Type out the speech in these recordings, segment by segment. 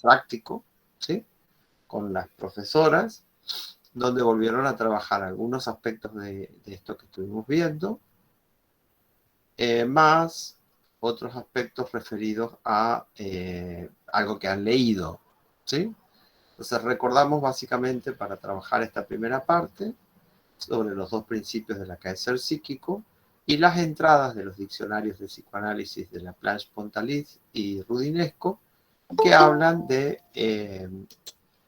práctico, ¿sí? Con las profesoras, donde volvieron a trabajar algunos aspectos de esto que estuvimos viendo, más otros aspectos referidos a algo que han leído, ¿sí? Entonces recordamos básicamente para trabajar esta primera parte sobre los dos principios del acaecer psíquico y las entradas de los diccionarios de psicoanálisis de Laplanche, Pontalis y Rudinesco, que hablan de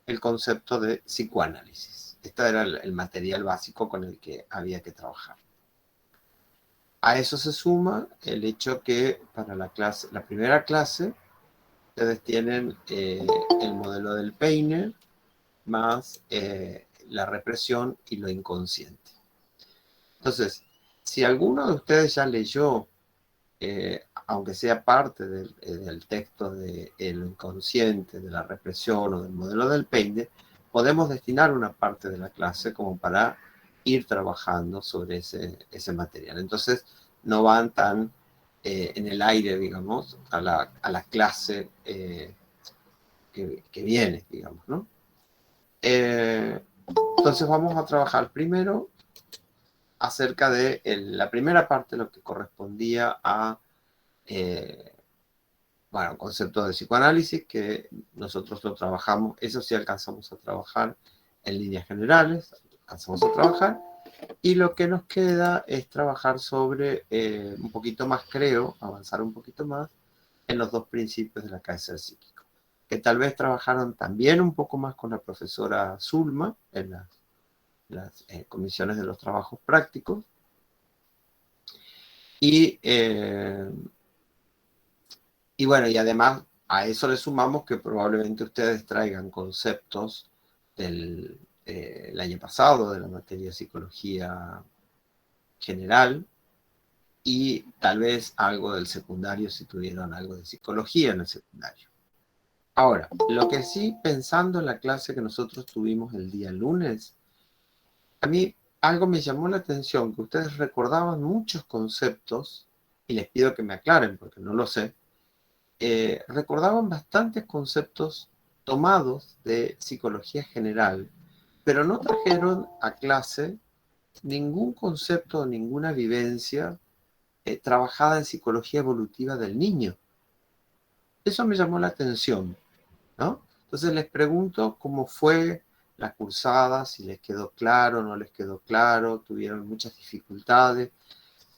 el concepto de psicoanálisis. Este era el material básico con el que había que trabajar. A eso se suma el hecho que para la primera clase, ustedes tienen el modelo del Peine más la represión y lo inconsciente. Entonces, si alguno de ustedes ya leyó, aunque sea parte del texto del inconsciente, de la represión o del modelo del Peine, podemos destinar una parte de la clase como para ir trabajando sobre ese material. Entonces, no van tan en el aire, digamos, a la clase que viene, digamos, ¿no? Entonces vamos a trabajar primero acerca de la primera parte, lo que correspondía a, bueno, concepto de psicoanálisis, que nosotros lo trabajamos, eso sí alcanzamos a trabajar en líneas generales, alcanzamos a trabajar, y lo que nos queda es trabajar sobre un poquito más, creo, avanzar un poquito más en los dos principios del acaecer psíquico, que tal vez trabajaron también un poco más con la profesora Zulma en las comisiones de los trabajos prácticos, y bueno, y además a eso le sumamos que probablemente ustedes traigan conceptos del año pasado, de la materia de psicología general, y tal vez algo del secundario si tuvieron algo de psicología en el secundario. Ahora, lo que sí, pensando en la clase que nosotros tuvimos el día lunes, a mí algo me llamó la atención, que ustedes recordaban muchos conceptos, y les pido que me aclaren porque no lo sé, recordaban bastantes conceptos tomados de psicología general, pero no trajeron a clase ningún concepto, ninguna vivencia trabajada en psicología evolutiva del niño. Eso me llamó la atención, ¿no? Entonces les pregunto cómo fue la cursada, si les quedó claro, no les quedó claro, tuvieron muchas dificultades.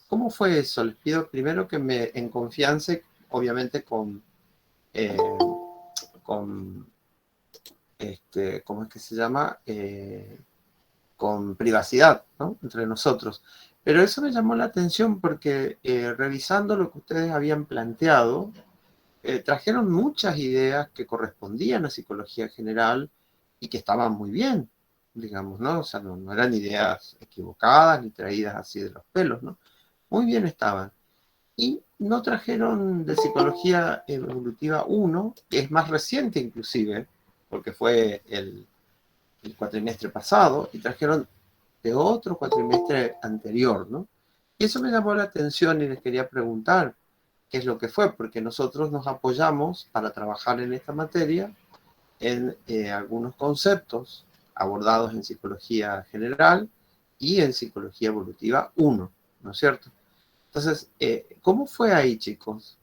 ¿Cómo fue eso? Les pido primero que me en confianza, obviamente eh, con ¿cómo es que se llama? Con privacidad, ¿no? Entre nosotros. Pero eso me llamó la atención porque revisando lo que ustedes habían planteado, trajeron muchas ideas que correspondían a psicología general y que estaban muy bien, digamos, ¿no? O sea, no eran ideas equivocadas ni traídas así de los pelos, ¿no? Muy bien estaban. Y no trajeron de psicología evolutiva 1, que es más reciente inclusive, porque fue el cuatrimestre pasado, y trajeron de otro cuatrimestre anterior, ¿no? Y eso me llamó la atención y les quería preguntar qué es lo que fue, porque nosotros nos apoyamos para trabajar en esta materia en algunos conceptos abordados en psicología general y en psicología evolutiva 1, ¿no es cierto? Entonces, ¿cómo fue ahí, chicos?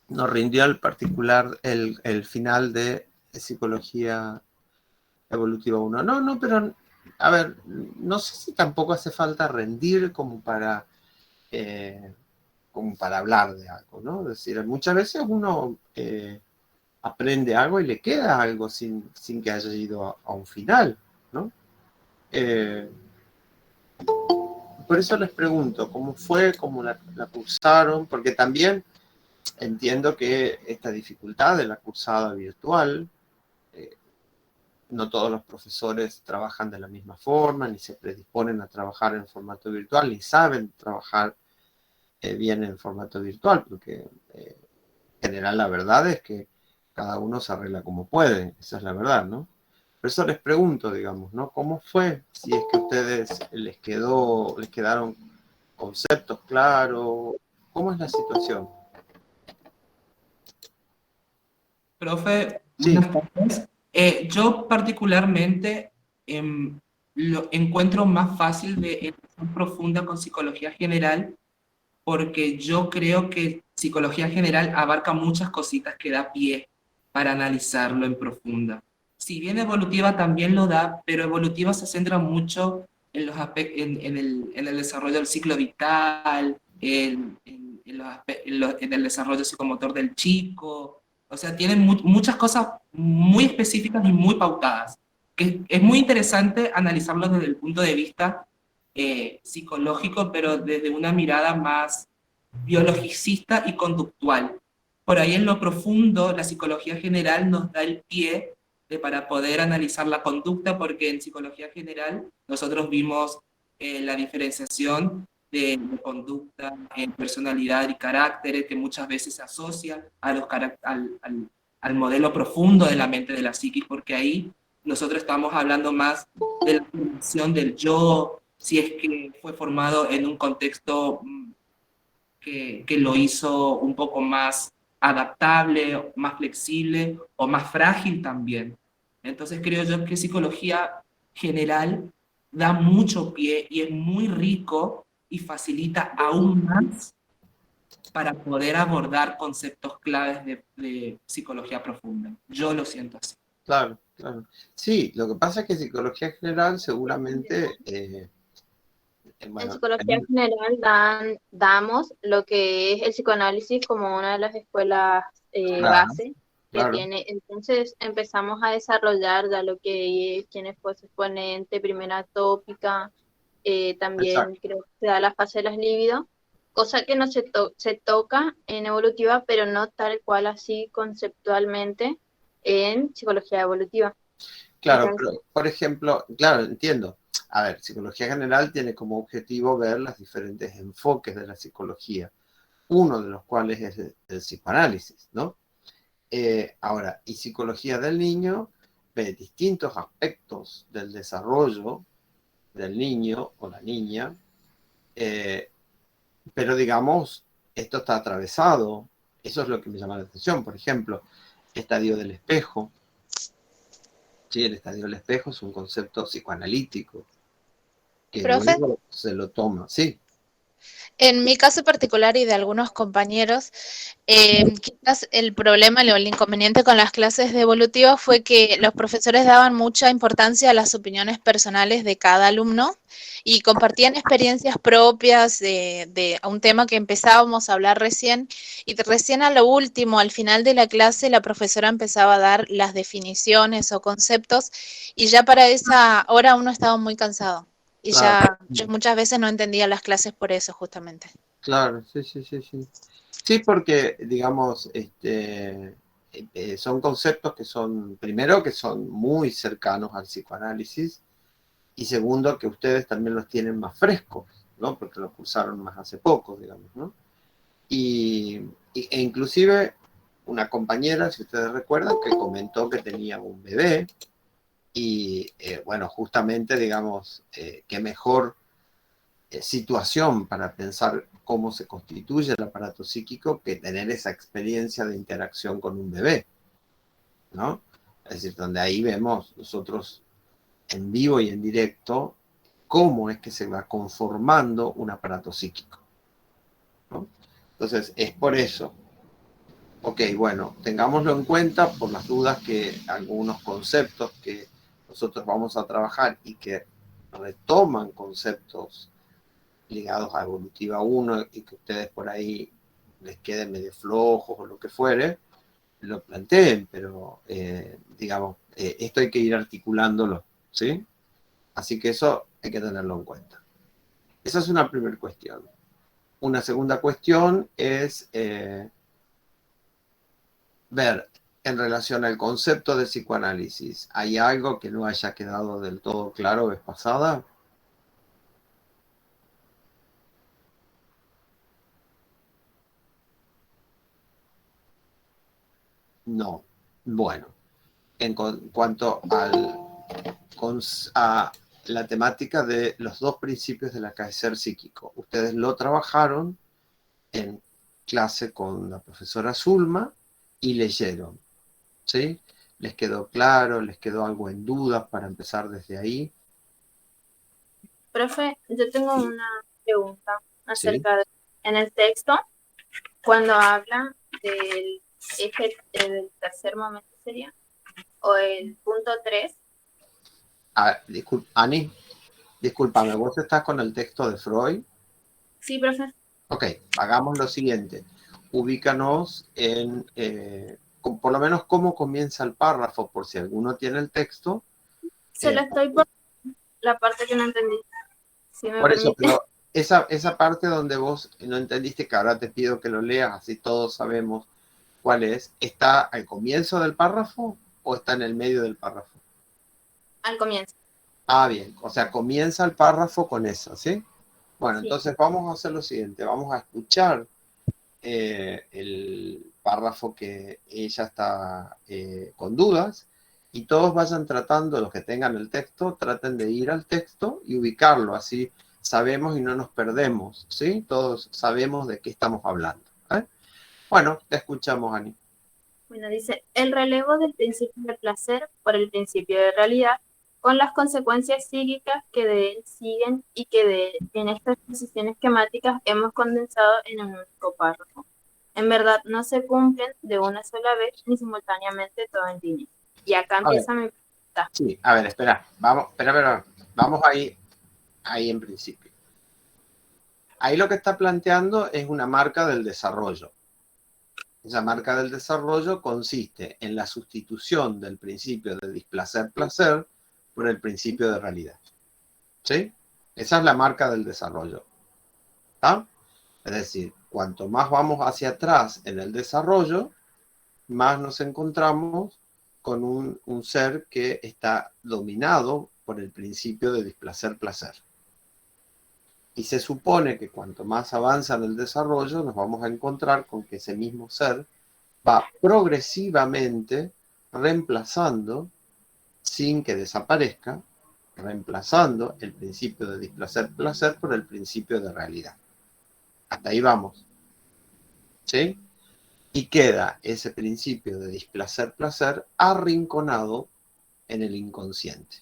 Nos rindió el particular el final de psicología evolutiva 1. No, no, pero a ver, no sé si tampoco hace falta rendir como para hablar de algo, ¿no? Es decir, muchas veces uno aprende algo y le queda algo sin que haya ido a un final, ¿no? Eh, por eso les pregunto, ¿cómo fue? ¿Cómo la cursaron? Porque también entiendo que esta dificultad de la cursada virtual, eh, no todos los profesores trabajan de la misma forma, ni se predisponen a trabajar en formato virtual, ni saben trabajar bien en formato virtual, porque en general la verdad es que cada uno se arregla como puede, esa es la verdad, ¿no? Por eso les pregunto, digamos, ¿no? ¿Cómo fue? Si es que a ustedes les quedaron conceptos claros, ¿cómo es la situación? Profe, Sí, buenas tardes. Yo particularmente lo encuentro más fácil de educación profunda con psicología general, porque yo creo que psicología general abarca muchas cositas que da pie para analizarlo en profunda. Si bien evolutiva también lo da, pero evolutiva se centra mucho en, en el desarrollo del ciclo vital, en el desarrollo psicomotor del chico. O sea, tienen muchas cosas muy específicas y muy pautadas, que es muy interesante analizarlo desde el punto de vista psicológico, pero desde una mirada más biologicista y conductual. Por ahí en lo profundo, la psicología general nos da el pie para poder analizar la conducta, porque en psicología general nosotros vimos la diferenciación de conducta en personalidad y carácter, que muchas veces se asocia a al modelo profundo de la mente de la psiquis, porque ahí nosotros estamos hablando más de la formación del yo, si es que fue formado en un contexto que lo hizo un poco más adaptable, más flexible o más frágil también. Entonces creo yo que psicología general da mucho pie y es muy rico y facilita aún más para poder abordar conceptos claves de psicología profunda. Yo lo siento así. claro, claro. Sí, lo que pasa es que psicología general seguramente, En bueno, psicología general damos lo que es el psicoanálisis como una de las escuelas claro, base que claro, tiene. Entonces empezamos a desarrollar ya lo que es quién fue su exponente, primera tópica, también exacto, creo que se da la fase de las libido, cosa que no se toca en evolutiva, pero no tal cual así conceptualmente en psicología evolutiva. claro, Entonces, pero por ejemplo, claro, entiendo. A ver, psicología general tiene como objetivo ver los diferentes enfoques de la psicología, uno de los cuales es el psicoanálisis, ¿no? Ahora, y psicología del niño ve distintos aspectos del desarrollo del niño o la niña, eh, pero digamos, esto está atravesado, eso es lo que me llama la atención, por ejemplo, estadio del espejo, ¿sí? El estadio del espejo es un concepto psicoanalítico que Profe, luego se lo toma, sí, en mi caso particular y de algunos compañeros, quizás el problema o el inconveniente con las clases de evolutiva fue que los profesores daban mucha importancia a las opiniones personales de cada alumno y compartían experiencias propias de un tema que empezábamos a hablar recién y recién a lo último, al final de la clase, la profesora empezaba a dar las definiciones o conceptos y ya para esa hora uno estaba muy cansado. Y claro, ya yo muchas veces no entendía las clases por eso, justamente. claro, sí, sí, sí, sí. Sí, porque, digamos, son conceptos que son, primero, que son muy cercanos al psicoanálisis, y segundo, que ustedes también los tienen más frescos, ¿no? Porque los cursaron más hace poco, digamos, ¿no? Y, e inclusive una compañera, si ustedes recuerdan, que comentó que tenía un bebé, y bueno, justamente, digamos, qué mejor situación para pensar cómo se constituye el aparato psíquico que tener esa experiencia de interacción con un bebé, ¿no? Es decir, donde ahí vemos nosotros en vivo y en directo cómo es que se va conformando un aparato psíquico, ¿no? Entonces, es por eso. Ok, bueno, tengámoslo en cuenta por las dudas que algunos conceptos que nosotros vamos a trabajar y que retoman conceptos ligados a Evolutiva uno y que ustedes por ahí les queden medio flojos o lo que fuere, lo planteen, pero digamos, esto hay que ir articulándolo, ¿sí? Así que eso hay que tenerlo en cuenta. Esa es una primera cuestión. Una segunda cuestión es ver en relación al concepto de psicoanálisis, ¿hay algo que no haya quedado del todo claro vez pasada? No. Bueno, en cuanto al con a la temática de los dos principios del acaecer psíquico. Ustedes lo trabajaron en clase con la profesora Zulma y leyeron, ¿sí? ¿Les quedó claro? ¿Les quedó algo en duda para empezar desde ahí? Profe, yo tengo una pregunta ¿Sí? acerca de, en el texto, cuando habla del eje del tercer momento sería, o el punto 3. Ani, discúlpame, ¿vos estás con el texto de Freud? Sí, profe. Ok, hagamos lo siguiente. Ubícanos en, por lo menos, cómo comienza el párrafo, por si alguno tiene el texto. Se lo estoy por la parte que no entendí, si me Por eso, permite. pero esa parte donde vos no entendiste, que ahora te pido que lo leas, así todos sabemos cuál es, ¿está al comienzo del párrafo o está en el medio del párrafo? Al comienzo. Ah, bien, o sea, comienza el párrafo con eso, ¿sí? Bueno, Sí. entonces vamos a hacer lo siguiente, vamos a escuchar el párrafo que ella está con dudas y todos vayan tratando, los que tengan el texto, traten de ir al texto y ubicarlo, así sabemos y no nos perdemos, ¿sí? Todos sabemos de qué estamos hablando. ¿Eh? Bueno, te escuchamos, Ani. Bueno, dice, el relevo del principio de placer por el principio de realidad, con las consecuencias psíquicas que de él siguen y que en estas exposiciones esquemáticas hemos condensado en un único párrafo. En verdad, no se cumplen de una sola vez ni simultáneamente todo en línea. Y acá A ver, empieza mi pregunta. sí, a ver, espera, vamos, espera, vamos ahí en principio. Ahí lo que está planteando es una marca del desarrollo. Esa marca del desarrollo consiste en la sustitución del principio de displacer-placer por el principio de realidad. ¿Sí? Esa es la marca del desarrollo. ¿Está? Es decir, cuanto más vamos hacia atrás en el desarrollo, más nos encontramos con un ser que está dominado por el principio de displacer-placer. Y se supone que cuanto más avanza en el desarrollo, nos vamos a encontrar con que ese mismo ser va progresivamente reemplazando, sin que desaparezca, reemplazando el principio de displacer-placer por el principio de realidad. Hasta ahí vamos. ¿Sí? Y queda ese principio de displacer-placer arrinconado en el inconsciente.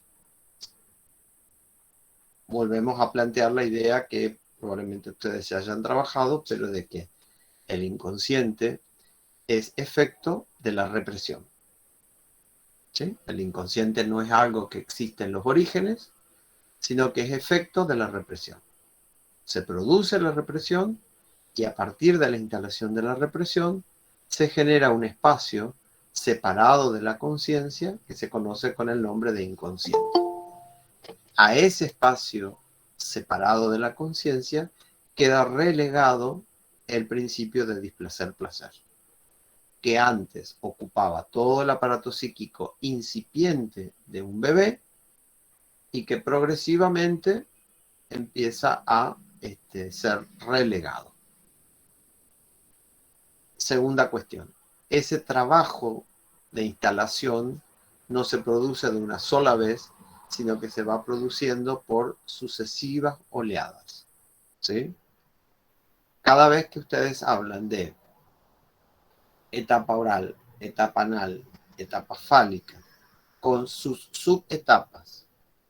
Volvemos a plantear la idea que probablemente ustedes se hayan trabajado, pero de que el inconsciente es efecto de la represión. ¿Sí? El inconsciente no es algo que existe en los orígenes, sino que es efecto de la represión. Se produce la represión y a partir de la instalación de la represión se genera un espacio separado de la conciencia que se conoce con el nombre de inconsciente. A ese espacio separado de la conciencia queda relegado el principio de displacer-placer, que antes ocupaba todo el aparato psíquico incipiente de un bebé y que progresivamente empieza a ser relegado. Segunda cuestión, ese trabajo de instalación no se produce de una sola vez, sino que se va produciendo por sucesivas oleadas. ¿Sí? Cada vez que ustedes hablan de etapa oral, etapa anal, etapa fálica, con sus subetapas,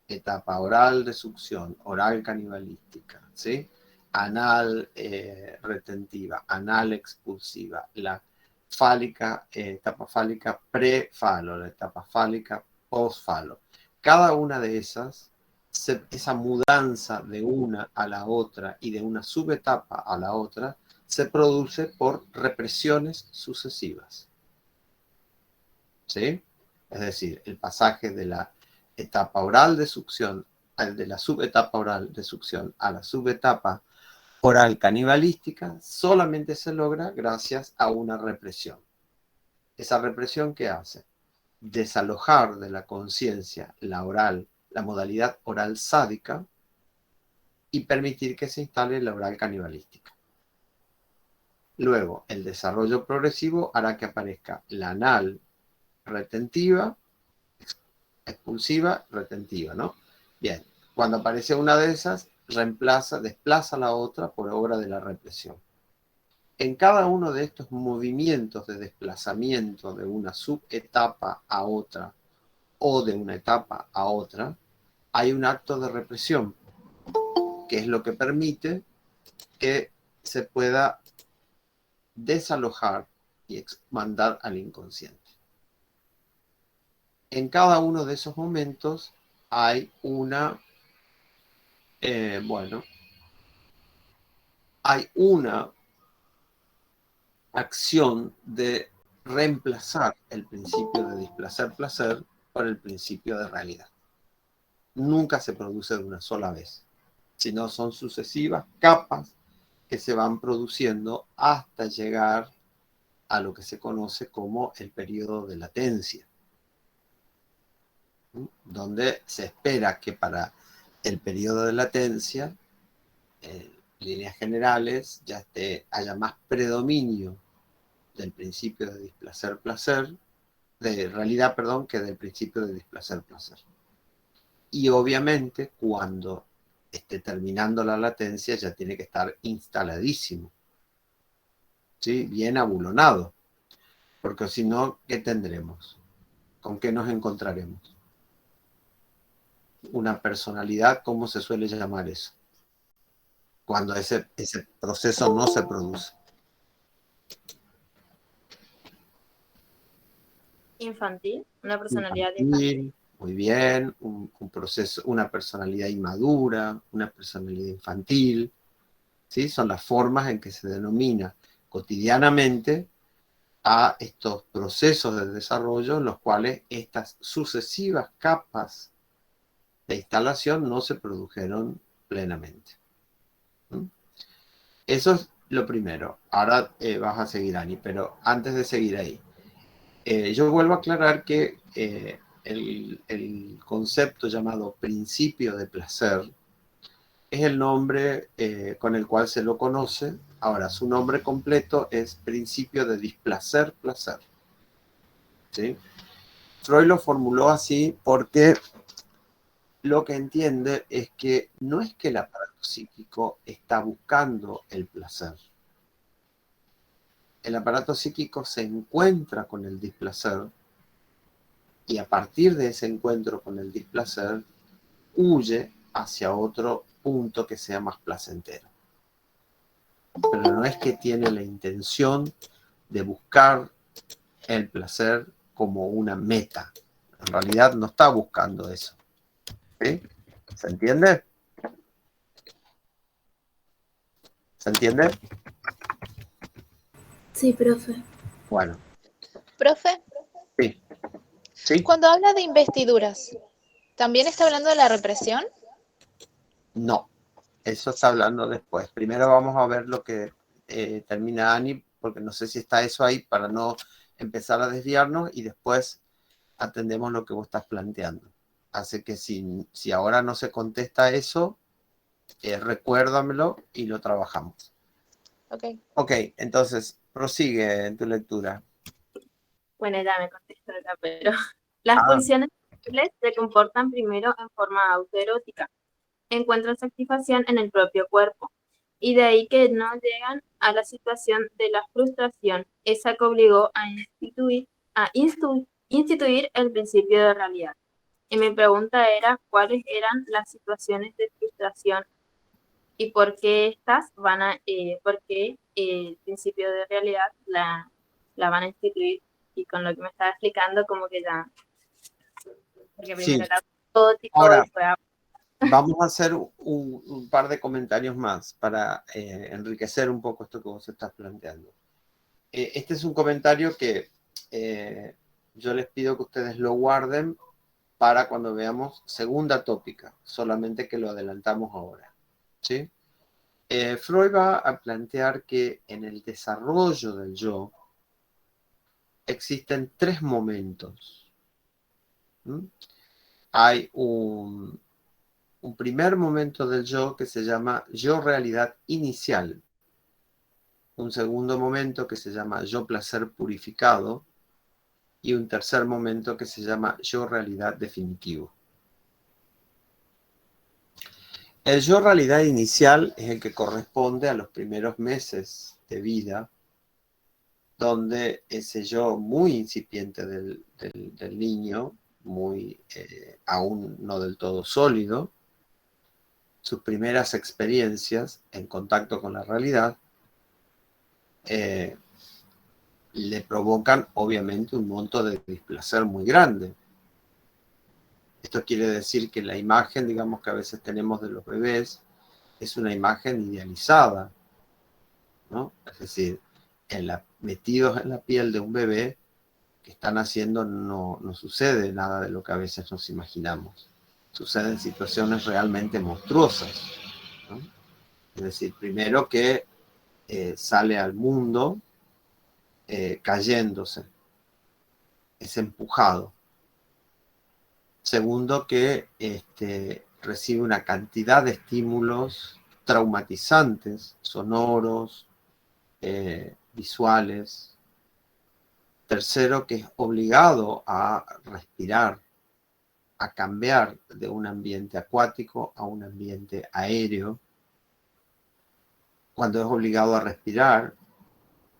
etapa oral de succión, oral canibalística, ¿sí? Anal retentiva, anal expulsiva, la fálica, etapa fálica prefalo, la etapa fálica postfalo. Cada una de esas, esa mudanza de una a la otra y de una subetapa a la otra, se produce por represiones sucesivas. ¿Sí? Es decir, el pasaje de la etapa oral de succión, de la subetapa oral de succión a la subetapa oral canibalística, solamente se logra gracias a una represión. ¿Esa represión qué hace? Desalojar de la conciencia la oral, la modalidad oral sádica y permitir que se instale la oral canibalística. Luego, el desarrollo progresivo hará que aparezca la anal retentiva, expulsiva, retentiva, ¿no? Bien, cuando aparece una de esas, desplaza la otra por obra de la represión. En cada uno de estos movimientos de desplazamiento de una subetapa a otra o de una etapa a otra, hay un acto de represión, que es lo que permite que se pueda desalojar y mandar al inconsciente. En cada uno de esos momentos hay una, hay una acción de reemplazar el principio de displacer-placer por el principio de realidad. Nunca se produce de una sola vez, sino son sucesivas capas que se van produciendo hasta llegar a lo que se conoce como el periodo de latencia, donde se espera que para el periodo de latencia, en líneas generales, ya haya más predominio del principio de displacer-placer, de realidad, perdón, que del principio de displacer-placer. Y obviamente, cuando esté terminando la latencia, ya tiene que estar instaladísimo, ¿sí? Bien abulonado, porque si no, ¿qué tendremos? ¿Con qué nos encontraremos? Una personalidad, ¿cómo se suele llamar eso? Cuando ese proceso no se produce. Infantil, una personalidad infantil. Muy bien, un proceso, una personalidad inmadura, una personalidad infantil, ¿sí? Son las formas en que se denomina cotidianamente a estos procesos de desarrollo en los cuales estas sucesivas capas de instalación no se produjeron plenamente. Eso es lo primero. Ahora vas a seguir, Ani, pero antes de seguir ahí, yo vuelvo a aclarar que el concepto llamado principio de placer es el nombre con el cual se lo conoce. Ahora, su nombre completo es principio de displacer-placer, ¿sí? Freud lo formuló así porque lo que entiende es que no es que el aparato psíquico está buscando el placer. El aparato psíquico se encuentra con el displacer y a partir de ese encuentro con el displacer huye hacia otro punto que sea más placentero. Pero no es que tiene la intención de buscar el placer como una meta. En realidad no está buscando eso. ¿Sí? ¿Se entiende? ¿Se entiende? Sí, profe. Bueno. ¿Profe? Sí. ¿Sí? Cuando habla de investiduras, ¿también está hablando de la represión? No, eso está hablando después. Primero vamos a ver lo que termina Ani, porque no sé si está eso ahí para no empezar a desviarnos y después atendemos lo que vos estás planteando. Así que si ahora no se contesta eso, recuérdamelo y lo trabajamos. Ok, entonces prosigue en tu lectura. Bueno, ya me contestó acá, pero las pulsiones se comportan primero en forma autoerótica. Encuentran satisfacción en el propio cuerpo. Y de ahí que no llegan a la situación de la frustración, esa que obligó a instituir el principio de realidad. Y mi pregunta era, ¿cuáles eran las situaciones de frustración y por qué estas por qué el principio de realidad la van a instituir? Y con lo que me estaba explicando, como que ya, porque primero era protótipo, ahora, después... Vamos a hacer un par de comentarios más para enriquecer un poco esto que vos estás planteando. Este es un comentario que yo les pido que ustedes lo guarden para cuando veamos segunda tópica, solamente que lo adelantamos ahora, ¿sí? Freud va a plantear que en el desarrollo del yo existen tres momentos. Hay un primer momento del yo que se llama yo realidad inicial, un segundo momento que se llama yo placer purificado y un tercer momento que se llama yo realidad definitivo. El yo realidad inicial es el que corresponde a los primeros meses de vida, donde ese yo muy incipiente del niño, muy aún no del todo sólido, sus primeras experiencias en contacto con la realidad, le provocan obviamente un monto de displacer muy grande. Esto quiere decir que la imagen, digamos, que a veces tenemos de los bebés, es una imagen idealizada, ¿no? Es decir, metidos en la piel de un bebé que están haciendo, no sucede nada de lo que a veces nos imaginamos. Suceden situaciones realmente monstruosas, ¿no? Es decir, primero que sale al mundo cayéndose, es empujado. Segundo, que recibe una cantidad de estímulos traumatizantes, sonoros, visuales. Tercero, que es obligado a respirar, a cambiar de un ambiente acuático a un ambiente aéreo. Cuando es obligado a respirar,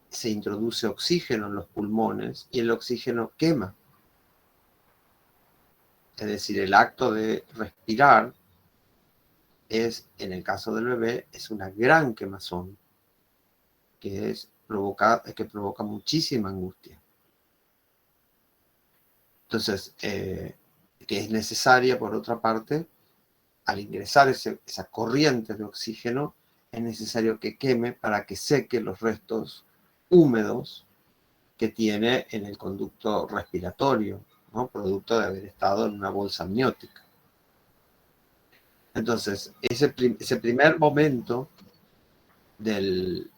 se introduce oxígeno en los pulmones y el oxígeno quema. Es decir, el acto de respirar es, en el caso del bebé, es una gran quemazón que provoca muchísima angustia. Entonces, que es necesaria, por otra parte, al ingresar esa corriente de oxígeno, es necesario que queme para que seque los restos húmedos que tiene en el conducto respiratorio, ¿no? Producto de haber estado en una bolsa amniótica. Entonces, ese primer momento de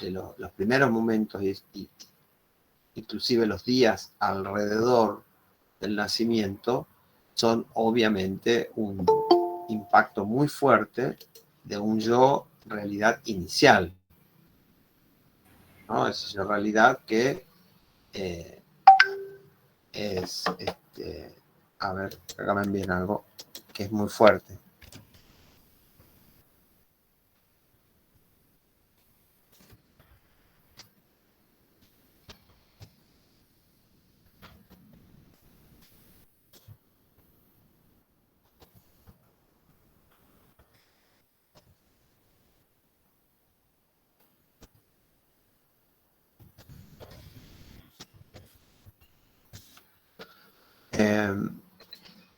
los primeros momentos y inclusive los días alrededor del nacimiento son obviamente un impacto muy fuerte de un yo realidad inicial, ¿no? Es yo realidad que es, a ver, háganme bien algo que es muy fuerte.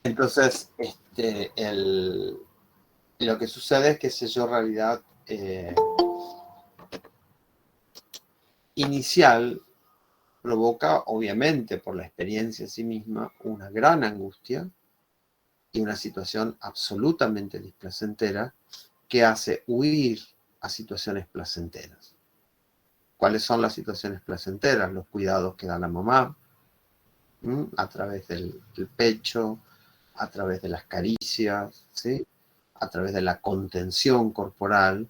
Entonces, lo que sucede es que ese yo realidad inicial provoca, obviamente, por la experiencia en sí misma, una gran angustia y una situación absolutamente displacentera que hace huir a situaciones placenteras. ¿Cuáles son las situaciones placenteras? Los cuidados que da la mamá, a través del pecho, a través de las caricias, ¿sí? A través de la contención corporal.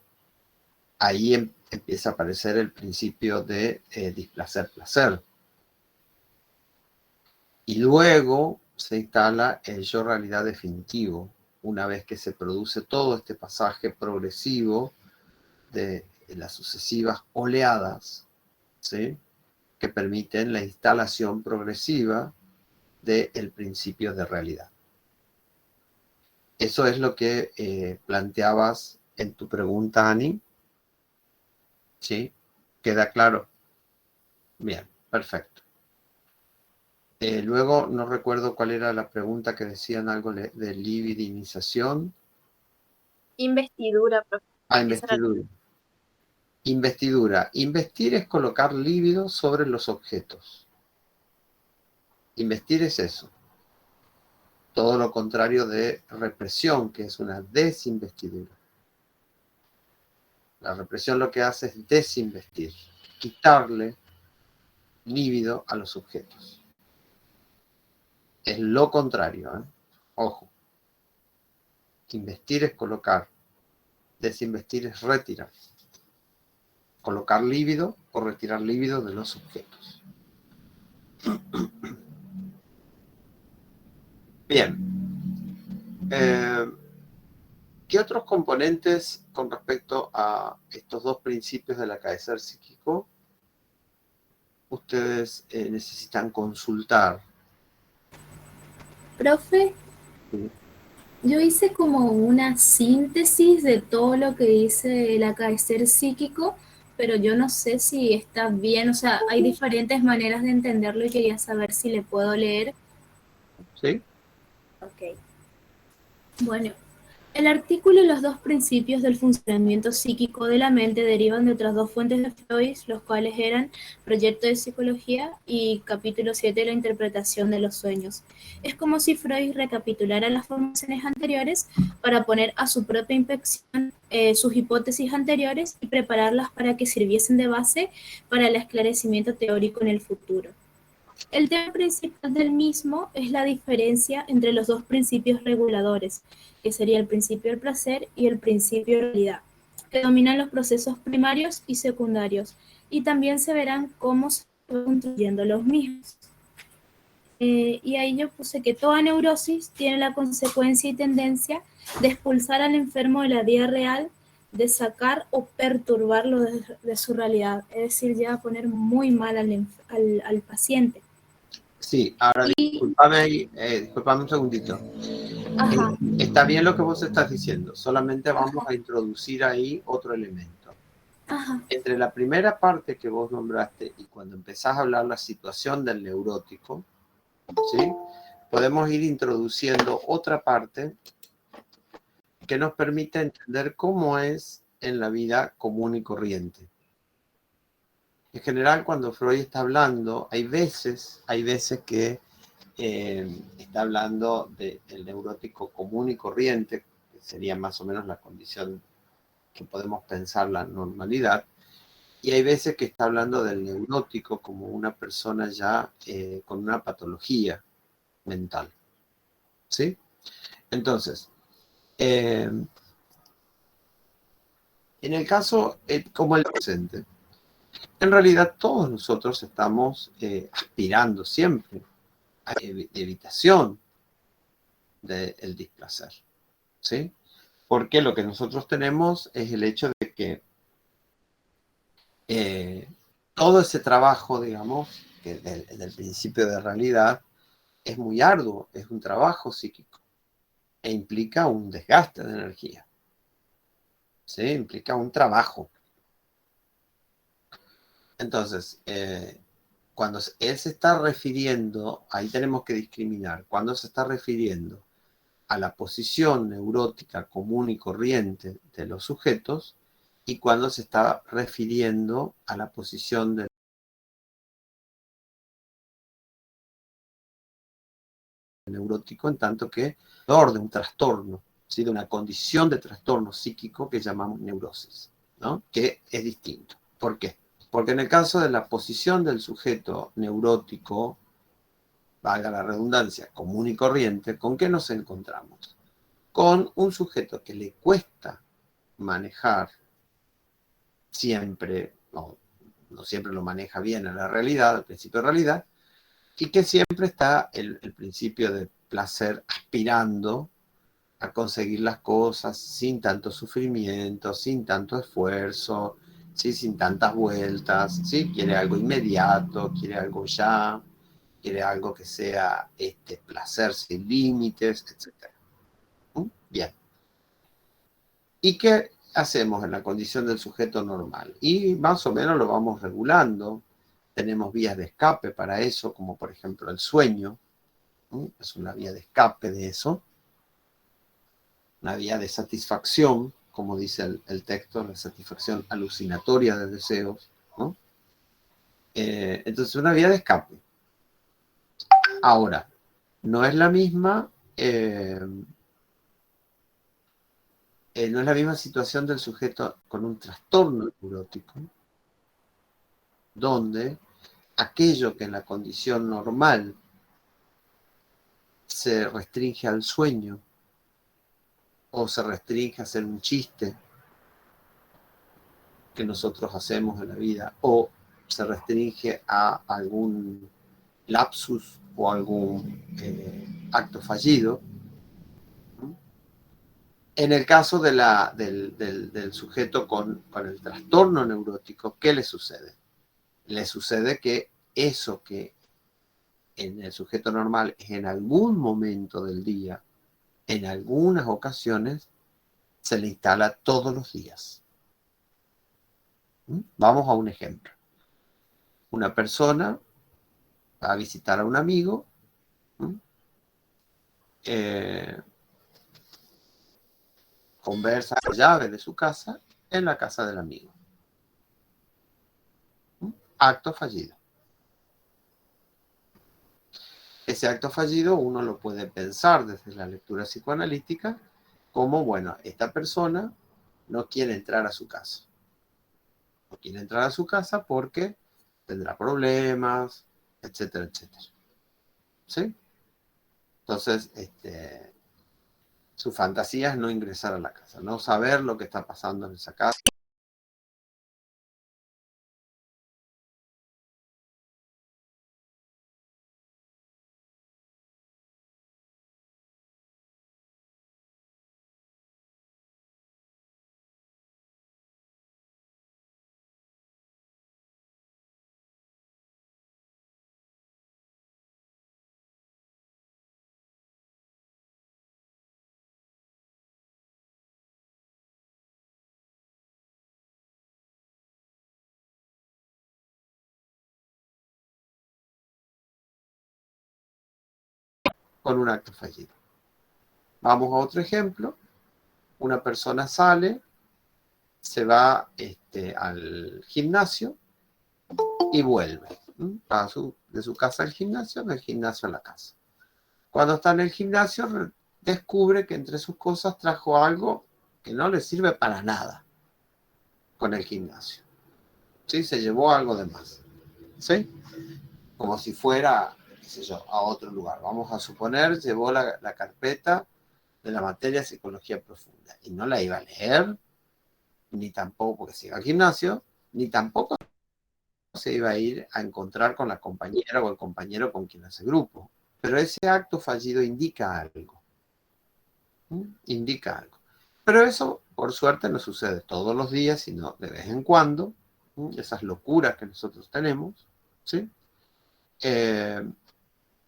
Ahí empieza a aparecer el principio de displacer-placer. Y luego se instala el yo realidad definitivo, una vez que se produce todo este pasaje progresivo de las sucesivas oleadas, ¿sí? Que permiten la instalación progresiva del principio de realidad. Eso es lo que planteabas en tu pregunta, Ani. ¿Sí? ¿Queda claro? Bien, perfecto. Luego no recuerdo cuál era la pregunta que decían algo de libidinización. Investidura, profe. Investidura. Investidura. Investir es colocar líbido sobre los objetos. Investir es eso. Todo lo contrario de represión, que es una desinvestidura. La represión lo que hace es desinvestir, quitarle líbido a los objetos. Es lo contrario, ¿eh? Ojo. Investir es colocar, desinvestir es retirar. Colocar líbido o retirar líbido de los objetos. Bien. ¿Qué otros componentes con respecto a estos dos principios del acaecer psíquico ustedes necesitan consultar? Profe, Sí. yo hice como una síntesis de todo lo que dice el acaecer psíquico, pero yo no sé si está bien, o sea, hay diferentes maneras de entenderlo y quería saber si le puedo leer. ¿Sí? Ok. Bueno, el artículo y los dos principios del funcionamiento psíquico de la mente derivan de otras dos fuentes de Freud, los cuales eran Proyecto de Psicología y capítulo 7, la interpretación de los sueños. Es como si Freud recapitulara las formaciones anteriores para poner a su propia inspección sus hipótesis anteriores y prepararlas para que sirviesen de base para el esclarecimiento teórico en el futuro. El tema principal del mismo es la diferencia entre los dos principios reguladores, que sería el principio del placer y el principio de realidad, que dominan los procesos primarios y secundarios, y también se verán cómo se van construyendo los mismos. Y ahí yo puse que toda neurosis tiene la consecuencia y tendencia de expulsar al enfermo de la vida real, de sacar o perturbarlo de su realidad, es decir, ya poner muy mal al paciente. Sí, ahora discúlpame un segundito. Ajá. Está bien lo que vos estás diciendo, solamente vamos a introducir ahí otro elemento. Ajá. Entre la primera parte que vos nombraste y cuando empezás a hablar la situación del neurótico, ¿sí? Podemos ir introduciendo otra parte que nos permite entender cómo es en la vida común y corriente. En general, cuando Freud está hablando, hay veces que está hablando del neurótico común y corriente, que sería más o menos la condición que podemos pensar la normalidad, y hay veces que está hablando del neurótico como una persona ya con una patología mental. ¿Sí? Entonces, en el caso como el presente, en realidad todos nosotros estamos aspirando siempre a evitación del displacer. ¿Sí? Porque lo que nosotros tenemos es el hecho de que todo ese trabajo, digamos, que del principio de realidad, es muy arduo, es un trabajo psíquico e implica un desgaste de energía. ¿Sí? Implica un trabajo. Entonces, cuando él se está refiriendo, ahí tenemos que discriminar, cuando se está refiriendo a la posición neurótica común y corriente de los sujetos y cuando se está refiriendo a la posición del neurótico en tanto que de un trastorno, ¿sí? De una condición de trastorno psíquico que llamamos neurosis, ¿no? Que es distinto. ¿Por qué? Porque en el caso de la posición del sujeto neurótico, valga la redundancia, común y corriente, ¿con qué nos encontramos? Con un sujeto que le cuesta manejar siempre, no siempre lo maneja bien a la realidad, al principio de realidad, y que siempre está el principio de placer aspirando a conseguir las cosas sin tanto sufrimiento, sin tanto esfuerzo, ¿sí? Sin tantas vueltas, ¿sí? Quiere algo inmediato, quiere algo ya, quiere algo que sea placer sin límites, etc. Bien. ¿Y qué hacemos en la condición del sujeto normal? Y más o menos lo vamos regulando. Tenemos vías de escape para eso, como por ejemplo el sueño. Es una vía de escape de eso. Una vía de satisfacción, como dice el texto, la satisfacción alucinatoria de deseos, ¿no? Entonces, una vía de escape. Ahora, no es la misma, no es la misma situación del sujeto con un trastorno neurótico, donde aquello que en la condición normal se restringe al sueño o se restringe a hacer un chiste que nosotros hacemos en la vida o se restringe a algún lapsus o algún acto fallido. En el caso del sujeto con el trastorno neurótico, ¿qué le sucede? Le sucede que eso que en el sujeto normal es en algún momento del día, en algunas ocasiones, se le instala todos los días. Vamos a un ejemplo. Una persona va a visitar a un amigo, conversa la llave de su casa en la casa del amigo. Acto fallido. Ese acto fallido uno lo puede pensar desde la lectura psicoanalítica como, bueno, esta persona no quiere entrar a su casa. No quiere entrar a su casa porque tendrá problemas, etcétera, etcétera. ¿Sí? Entonces, su fantasía es no ingresar a la casa, no saber lo que está pasando en esa casa. Con un acto fallido. Vamos a otro ejemplo. Una persona sale, se va al gimnasio y vuelve. De su casa al gimnasio, del gimnasio a la casa. Cuando está en el gimnasio, descubre que entre sus cosas trajo algo que no le sirve para nada con el gimnasio. ¿Sí? Se llevó algo de más. ¿Sí? Como si fuera, qué sé yo, a otro lugar. Vamos a suponer, llevó la carpeta de la materia psicología profunda y no la iba a leer, ni tampoco porque se iba al gimnasio, ni tampoco se iba a ir a encontrar con la compañera o el compañero con quien hace grupo. Pero ese acto fallido indica algo. Indica algo. Pero eso, por suerte, no sucede todos los días, sino de vez en cuando. Esas locuras que nosotros tenemos. ¿Sí?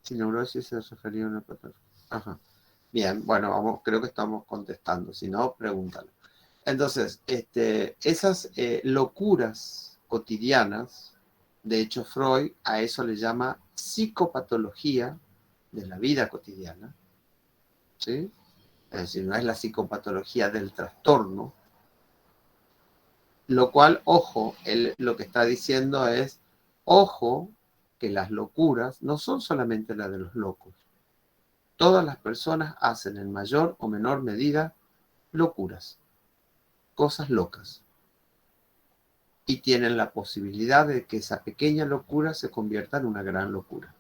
Si neurosis se refería a una patología. Ajá. Bien, bueno, creo que estamos contestando. Si no, pregúntalo. Entonces, esas locuras cotidianas, de hecho Freud a eso le llama psicopatología de la vida cotidiana, ¿sí? Es decir, no es la psicopatología del trastorno, lo cual, ojo, él lo que está diciendo es, ojo, que las locuras no son solamente las de los locos. Todas las personas hacen en mayor o menor medida locuras, cosas locas. Y tienen la posibilidad de que esa pequeña locura se convierta en una gran locura.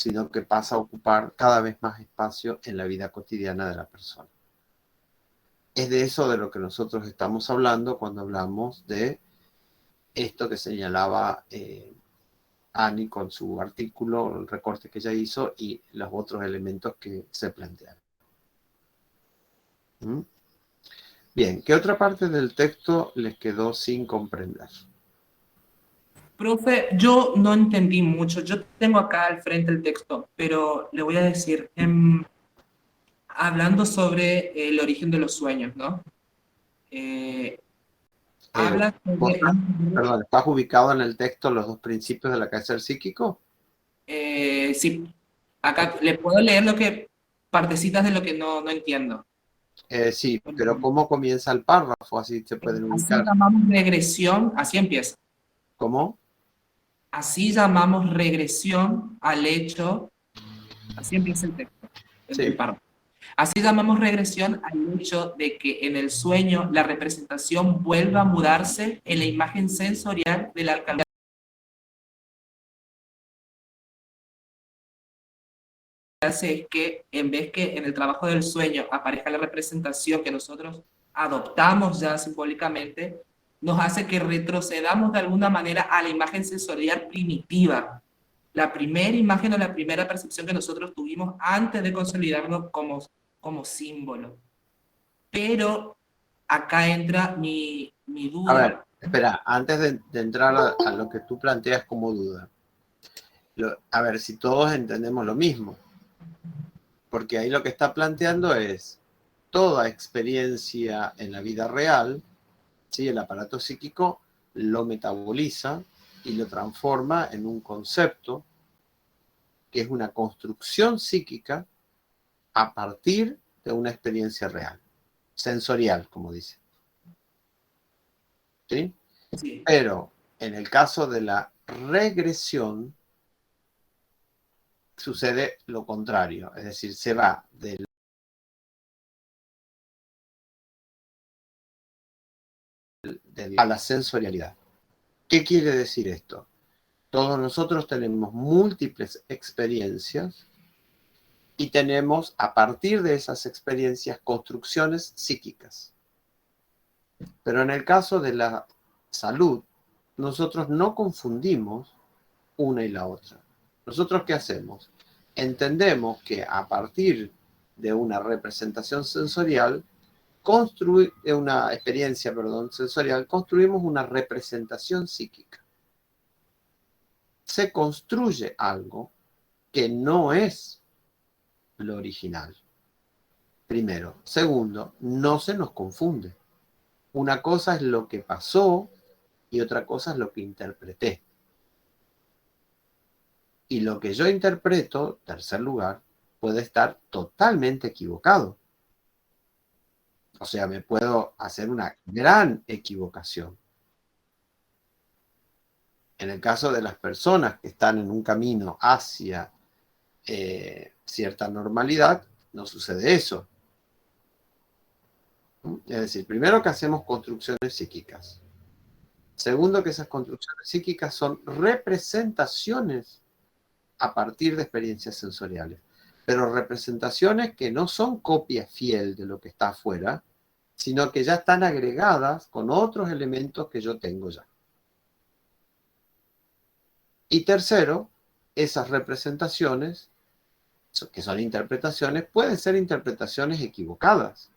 sino que pasa a ocupar cada vez más espacio en la vida cotidiana de la persona. Es de eso de lo que nosotros estamos hablando cuando hablamos de esto que señalaba Ani con su artículo, el recorte que ella hizo y los otros elementos que se plantearon. ¿Mm? Bien, ¿qué otra parte del texto les quedó sin comprender? Profe, yo no entendí mucho. Yo tengo acá al frente el texto, pero le voy a decir, hablando sobre el origen de los sueños, ¿no? Habla ¿Vos sobre... perdón, estás ubicado en el texto los dos principios de la cabeza del psíquico? Sí, acá le puedo leer lo que, partecitas de lo que no entiendo. Sí, pero ¿cómo comienza el párrafo? Así se pueden Así ubicar. llamamos regresión, así empieza. ¿Cómo? Así llamamos regresión al hecho, así empieza el texto, Sí. el párrafo. Así llamamos regresión al hecho de que en el sueño la representación vuelva a mudarse en la imagen sensorial de la alcaldía. Hace es que en vez que en el trabajo del sueño aparezca la representación que nosotros adoptamos ya simbólicamente, nos hace que retrocedamos de alguna manera a la imagen sensorial primitiva, la primera imagen o la primera percepción que nosotros tuvimos antes de consolidarnos como símbolo. Pero acá entra mi A ver, duda. espera, antes de entrar a lo que tú planteas como duda. A ver, si todos entendemos lo mismo. Porque ahí lo que está planteando es toda experiencia en la vida real, ¿sí? El aparato psíquico lo metaboliza y lo transforma en un concepto que es una construcción psíquica a partir de una experiencia real, sensorial, como dice. ¿Sí? Sí. Pero en el caso de la regresión sucede lo contrario, es decir, se va a la sensorialidad. ¿Qué quiere decir esto? Todos nosotros tenemos múltiples experiencias y tenemos a partir de esas experiencias construcciones psíquicas. Pero en el caso de la salud, nosotros no confundimos una y la otra. ¿Nosotros qué hacemos? Entendemos que a partir de una representación sensorial, de una experiencia, sensorial, construimos una representación psíquica. Se construye algo que no es lo original. Primero. Segundo, no se nos confunde. Una cosa es lo que pasó y otra cosa es lo que interpreté. Y lo que yo interpreto, tercer lugar, puede estar totalmente equivocado. O sea, me puedo hacer una gran equivocación. En el caso de las personas que están en un camino hacia cierta normalidad, no sucede eso. Es decir, primero que hacemos construcciones psíquicas. Segundo, que esas construcciones psíquicas son representaciones a partir de experiencias sensoriales. Pero representaciones que no son copia fiel de lo que está afuera, sino que ya están agregadas con otros elementos que yo tengo ya. Y tercero, esas representaciones, que son interpretaciones, pueden ser interpretaciones equivocadas.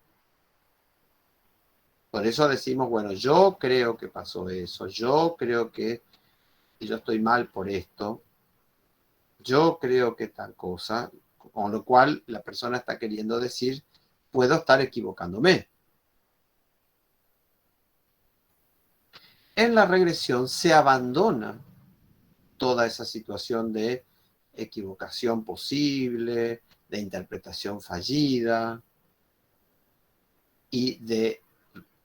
Por eso decimos, bueno, yo creo que pasó eso, yo creo que yo estoy mal por esto, yo creo que tal cosa, con lo cual la persona está queriendo decir, puedo estar equivocándome. En la regresión se abandona toda esa situación de equivocación posible, de interpretación fallida y de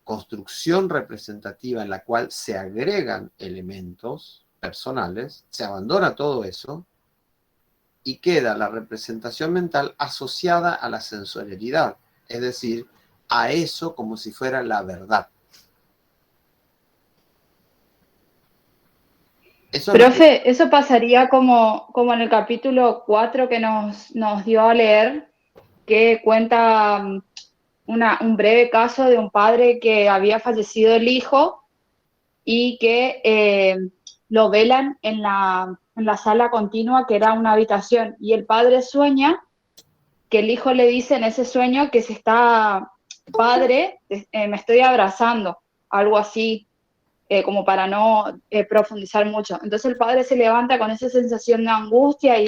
construcción representativa en la cual se agregan elementos personales, se abandona todo eso y queda la representación mental asociada a la sensorialidad, es decir, a eso como si fuera la verdad. Eso es lo que... Profe, eso pasaría como en el capítulo 4 que nos dio a leer, que cuenta un breve caso de un padre que había fallecido el hijo y que lo velan en la sala continua, que era una habitación, y el padre sueña que el hijo le dice en ese sueño que se está, padre, me estoy abrazando, algo así, como para no profundizar mucho. Entonces el padre se levanta con esa sensación de angustia y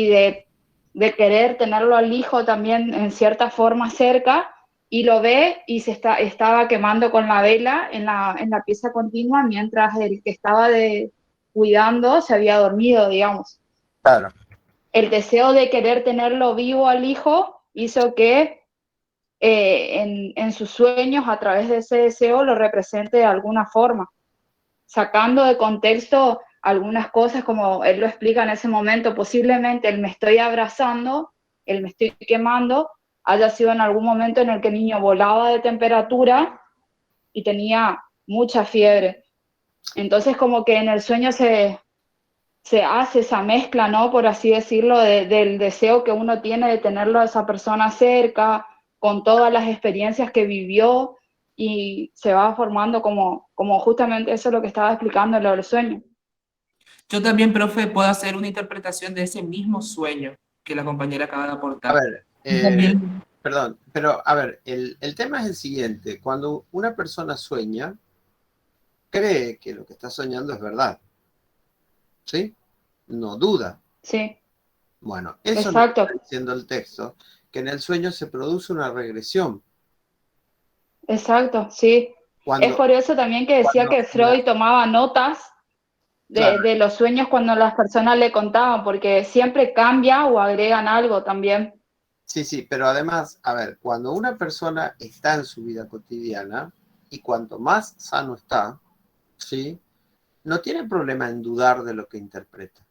de querer tenerlo al hijo también en cierta forma cerca, y lo ve y estaba quemando con la vela en la pieza continua, mientras el que estaba cuidando se había dormido, digamos. Claro, El deseo de querer tenerlo vivo al hijo hizo que en sus sueños, a través de ese deseo, lo represente de alguna forma, sacando de contexto algunas cosas, como él lo explica en ese momento. Posiblemente el me estoy abrazando, el me estoy quemando, haya sido en algún momento en el que el niño volaba de temperatura y tenía mucha fiebre. Entonces como que en el sueño se hace esa mezcla, ¿no? Por así decirlo, del deseo que uno tiene de tenerlo a esa persona cerca, con todas las experiencias que vivió, y se va formando como justamente eso es lo que estaba explicando, lo del sueño. Yo también, profe, puedo hacer una interpretación de ese mismo sueño que la compañera acaba de a aportar. ver, También, perdón, pero a ver, el tema es el siguiente. Cuando una persona sueña, cree que lo que está soñando es verdad, ¿sí? No duda. Sí, Bueno, eso es lo que exacto, está diciendo el texto, que en el sueño se produce una regresión. exacto, sí. Es Cuando, por eso también que decía cuando que Freud tomaba notas claro, de los sueños cuando las personas le contaban, porque siempre cambia o agregan algo también. sí, sí, pero además, a ver, cuando una persona está en su vida cotidiana y cuanto más sano está, ¿sí? No tiene problema en dudar de lo que interpreta.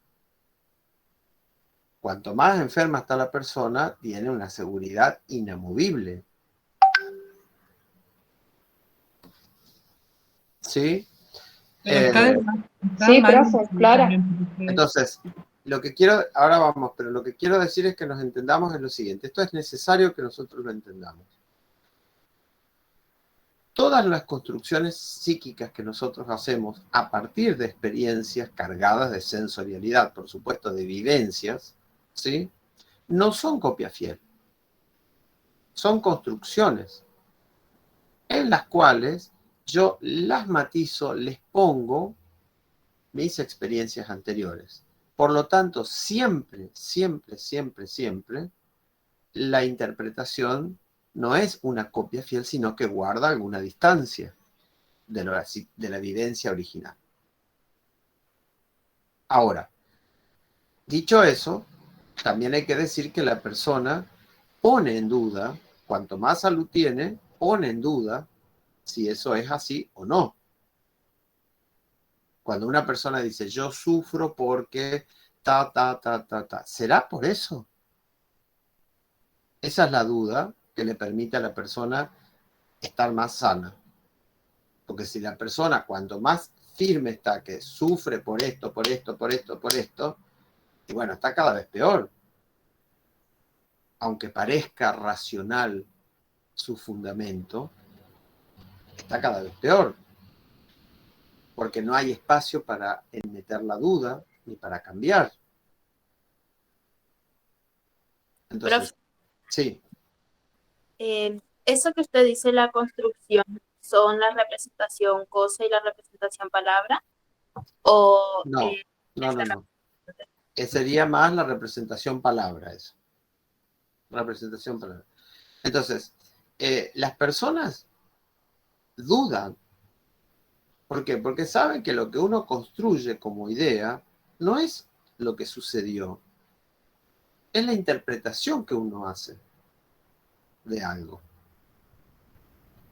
Cuanto más enferma está la persona, tiene una seguridad inamovible, ¿sí? pero está Eh, está Sí, mal profe, claro. también, profe. entonces, lo que quiero, ahora vamos, pero lo que quiero decir es que nos entendamos en lo siguiente. Esto es necesario que nosotros lo entendamos. Todas las construcciones psíquicas que nosotros hacemos a partir de experiencias cargadas de sensorialidad, por supuesto, de vivencias, ¿sí? No son copia fiel. Son construcciones en las cuales yo las matizo, les pongo mis experiencias anteriores. Por lo tanto, siempre, siempre, siempre, siempre, la interpretación no es una copia fiel, sino que guarda alguna distancia de la evidencia original. Ahora, dicho eso, también hay que decir que la persona pone en duda, cuanto más salud tiene, pone en duda si eso es así o no. Cuando una persona dice, yo sufro porque ¿será por eso? Esa es la duda que le permite a la persona estar más sana. Porque si la persona, cuanto más firme está, que sufre por esto, por esto, por esto, por esto, y bueno, está cada vez peor. Aunque parezca racional su fundamento, está cada vez peor. Porque no hay espacio para meter la duda ni para cambiar. Entonces, Profe, sí, eso que usted dice, la construcción, ¿son la representación cosa y la representación palabra? ¿O no, no, no, esta no. Sería más la representación palabra eso. Representación palabra. Entonces, las personas dudan. ¿Por qué? Porque saben que lo que uno construye como idea no es lo que sucedió, es la interpretación que uno hace de algo.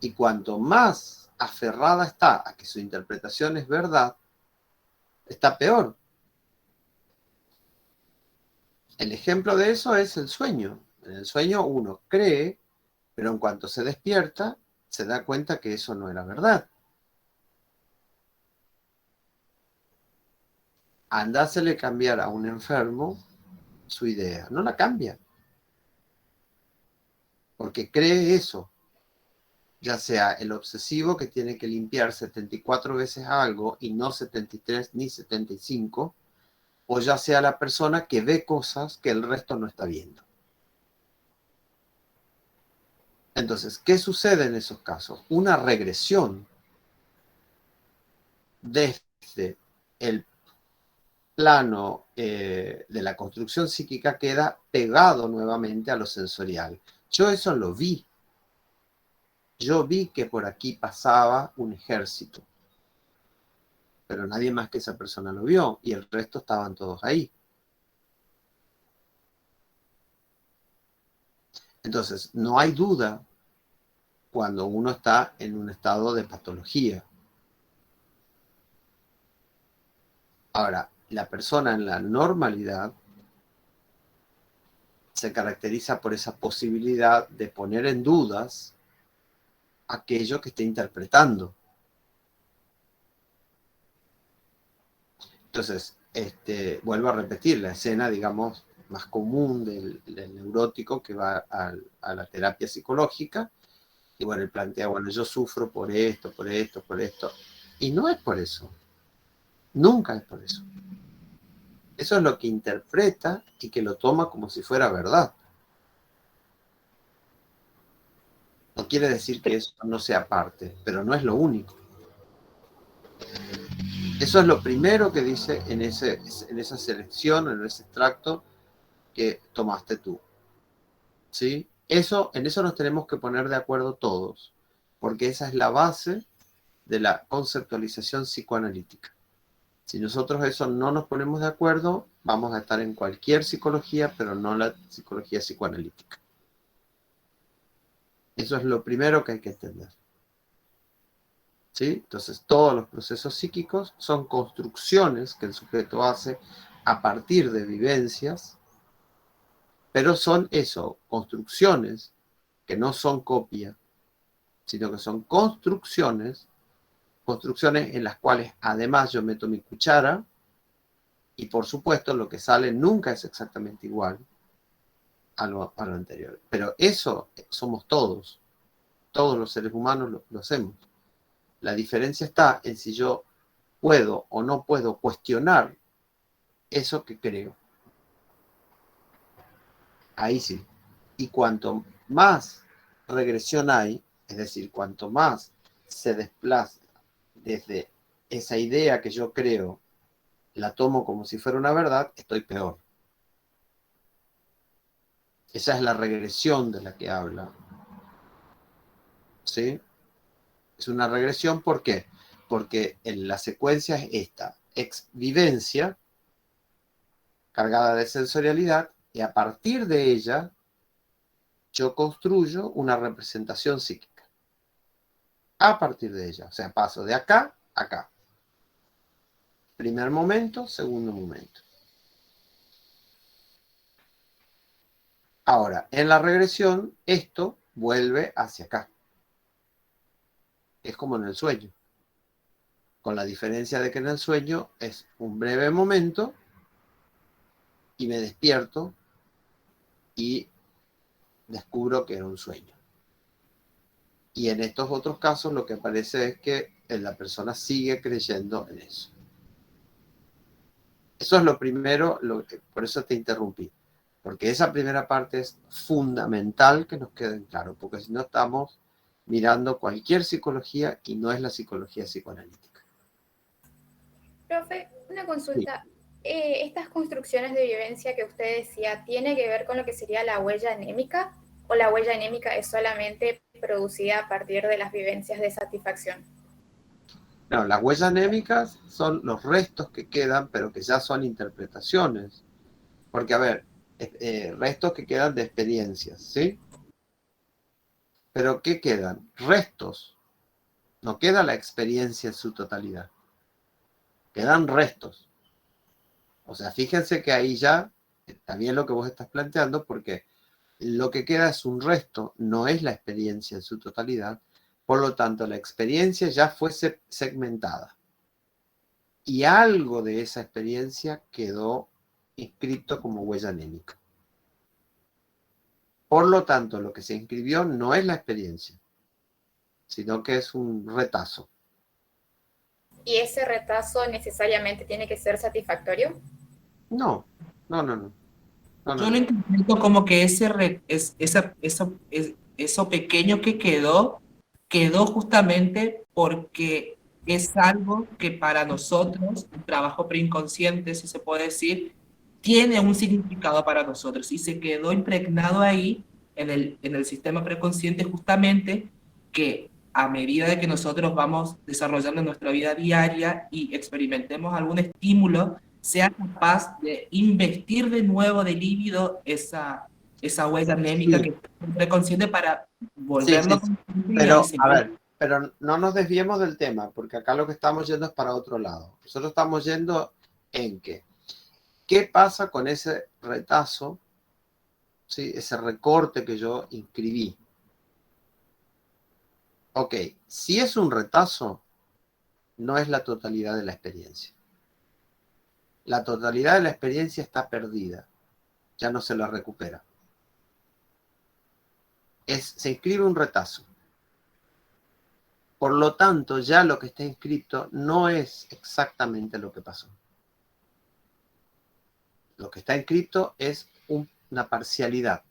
Y cuanto más aferrada está a que su interpretación es verdad, está peor. El ejemplo de eso es el sueño. En el sueño uno cree, pero en cuanto se despierta, se da cuenta que eso no era verdad. andásele cambiar a un enfermo su idea. No la cambia. Porque cree eso. Ya sea el obsesivo que tiene que limpiar 74 veces algo y no 73 ni 75, o ya sea la persona que ve cosas que el resto no está viendo. Entonces, ¿qué sucede en esos casos? Una regresión desde el plano de la construcción psíquica queda pegado nuevamente a lo sensorial. Yo eso lo vi. Yo vi que por aquí pasaba un ejército, pero nadie más que esa persona lo vio y el resto estaban todos ahí. Entonces, no hay duda cuando uno está en un estado de patología. Ahora, la persona en la normalidad se caracteriza por esa posibilidad de poner en dudas aquello que está interpretando. Entonces, vuelvo a repetir, la escena, digamos, más común del neurótico que va a la terapia psicológica, y bueno, él plantea, bueno, yo sufro por esto, por esto, por esto, y no es por eso, nunca es por eso. Eso es lo que interpreta y que lo toma como si fuera verdad. No quiere decir que eso no sea parte, pero no es lo único. Eso es lo primero que dice en esa selección, en ese extracto que tomaste tú. ¿Sí? En eso nos tenemos que poner de acuerdo todos, porque esa es la base de la conceptualización psicoanalítica. Si nosotros eso no nos ponemos de acuerdo, vamos a estar en cualquier psicología, pero no la psicología psicoanalítica. Eso es lo primero que hay que entender. ¿Sí? Entonces, todos los procesos psíquicos son construcciones que el sujeto hace a partir de vivencias, pero son eso, construcciones que no son copia, sino que son construcciones en las cuales además yo meto mi cuchara y por supuesto lo que sale nunca es exactamente igual a lo anterior. Pero eso somos todos los seres humanos lo hacemos. La diferencia está en si yo puedo o no puedo cuestionar eso que creo. Ahí sí. Y cuanto más regresión hay, es decir, cuanto más se desplaza desde esa idea que yo creo, la tomo como si fuera una verdad, estoy peor. Esa es la regresión de la que habla. ¿Sí? Es una regresión, ¿por qué? Porque la secuencia es esta: vivencia cargada de sensorialidad, y a partir de ella yo construyo una representación psíquica. A partir de ella, o sea, paso de acá a acá. Primer momento, segundo momento. Ahora, en la regresión, esto vuelve hacia acá. Es como en el sueño. Con la diferencia de que en el sueño es un breve momento y me despierto y descubro que era un sueño. Y en estos otros casos lo que aparece es que la persona sigue creyendo en eso. Eso es lo primero, por eso te interrumpí. Porque esa primera parte es fundamental que nos quede claro, porque si no estamos mirando cualquier psicología y no es la psicología psicoanalítica. Profe, una consulta. Sí. Estas construcciones de vivencia que usted decía, ¿tiene que ver con lo que sería la huella anémica? ¿O la huella anémica es solamente producida a partir de las vivencias de satisfacción? No, las huellas anémicas son los restos que quedan, pero que ya son interpretaciones. Porque, a ver, restos que quedan de experiencias, ¿sí? Pero ¿qué quedan? Restos. No queda la experiencia en su totalidad. Quedan restos. O sea, fíjense que ahí ya está bien lo que vos estás planteando, porque lo que queda es un resto, no es la experiencia en su totalidad. Por lo tanto, la experiencia ya fue segmentada. y algo de esa experiencia quedó inscrito como huella anémica. Por lo tanto, lo que se inscribió no es la experiencia, sino que es un retazo. ¿Y ese retazo necesariamente tiene que ser satisfactorio? No, no, no, no. No, no, Yo lo no. interpreto como que eso pequeño que quedó justamente porque es algo que para nosotros, el trabajo preinconsciente, si se puede decir, tiene un significado para nosotros y se quedó impregnado ahí en el sistema preconsciente justamente que a medida de que nosotros vamos desarrollando nuestra vida diaria y experimentemos algún estímulo, sea capaz de investir de nuevo de líbido esa huella anémica Sí, que está preconsciente para sí, sí, volverlo sí. consciente y a Pero, a diseñar. ver, pero no nos desviemos del tema, porque acá lo que estamos yendo es para otro lado. Nosotros estamos yendo en que, ¿qué pasa con ese retazo, ¿sí? Ese recorte que yo inscribí? Ok, si es un retazo, no es la totalidad de la experiencia. La totalidad de la experiencia está perdida, ya no se la recupera. Se inscribe un retazo. Por lo tanto, ya lo que está inscrito no es exactamente lo que pasó. Lo que está inscrito es una parcialidad.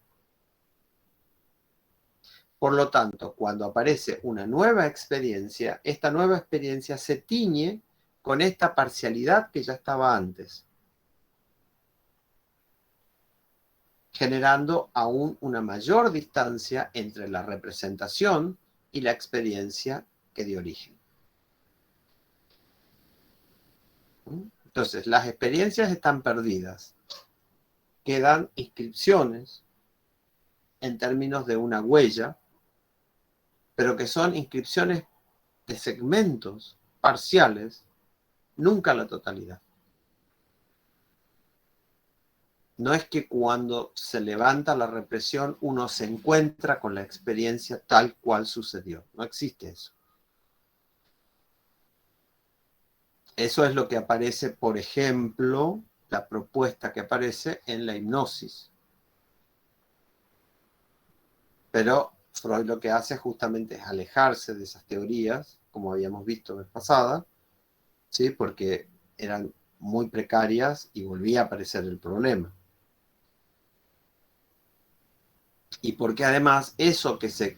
Por lo tanto, cuando aparece una nueva experiencia, esta nueva experiencia se tiñe con esta parcialidad que ya estaba antes, generando aún una mayor distancia entre la representación y la experiencia que dio origen. Entonces, las experiencias están perdidas. Quedan inscripciones en términos de una huella, pero que son inscripciones de segmentos parciales, nunca la totalidad. No es que cuando se levanta la represión uno se encuentra con la experiencia tal cual sucedió. No existe eso. Eso es lo que aparece, por ejemplo, la propuesta que aparece en la hipnosis. Pero Freud lo que hace justamente es alejarse de esas teorías, como habíamos visto la vez pasada, ¿sí? Porque eran muy precarias y volvía a aparecer el problema. Y porque además eso que se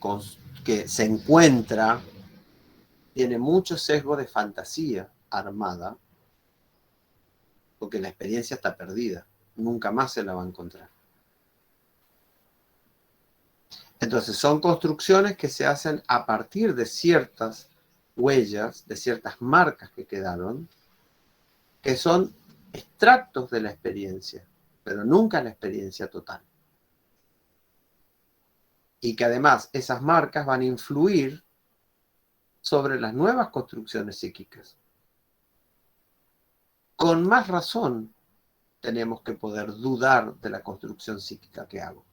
encuentra tiene mucho sesgo de fantasía armada, porque la experiencia está perdida, nunca más se la va a encontrar. Entonces son construcciones que se hacen a partir de ciertas huellas, de ciertas marcas que quedaron, que son extractos de la experiencia, pero nunca la experiencia total. Y que además esas marcas van a influir sobre las nuevas construcciones psíquicas. Con más razón tenemos que poder dudar de la construcción psíquica que hago.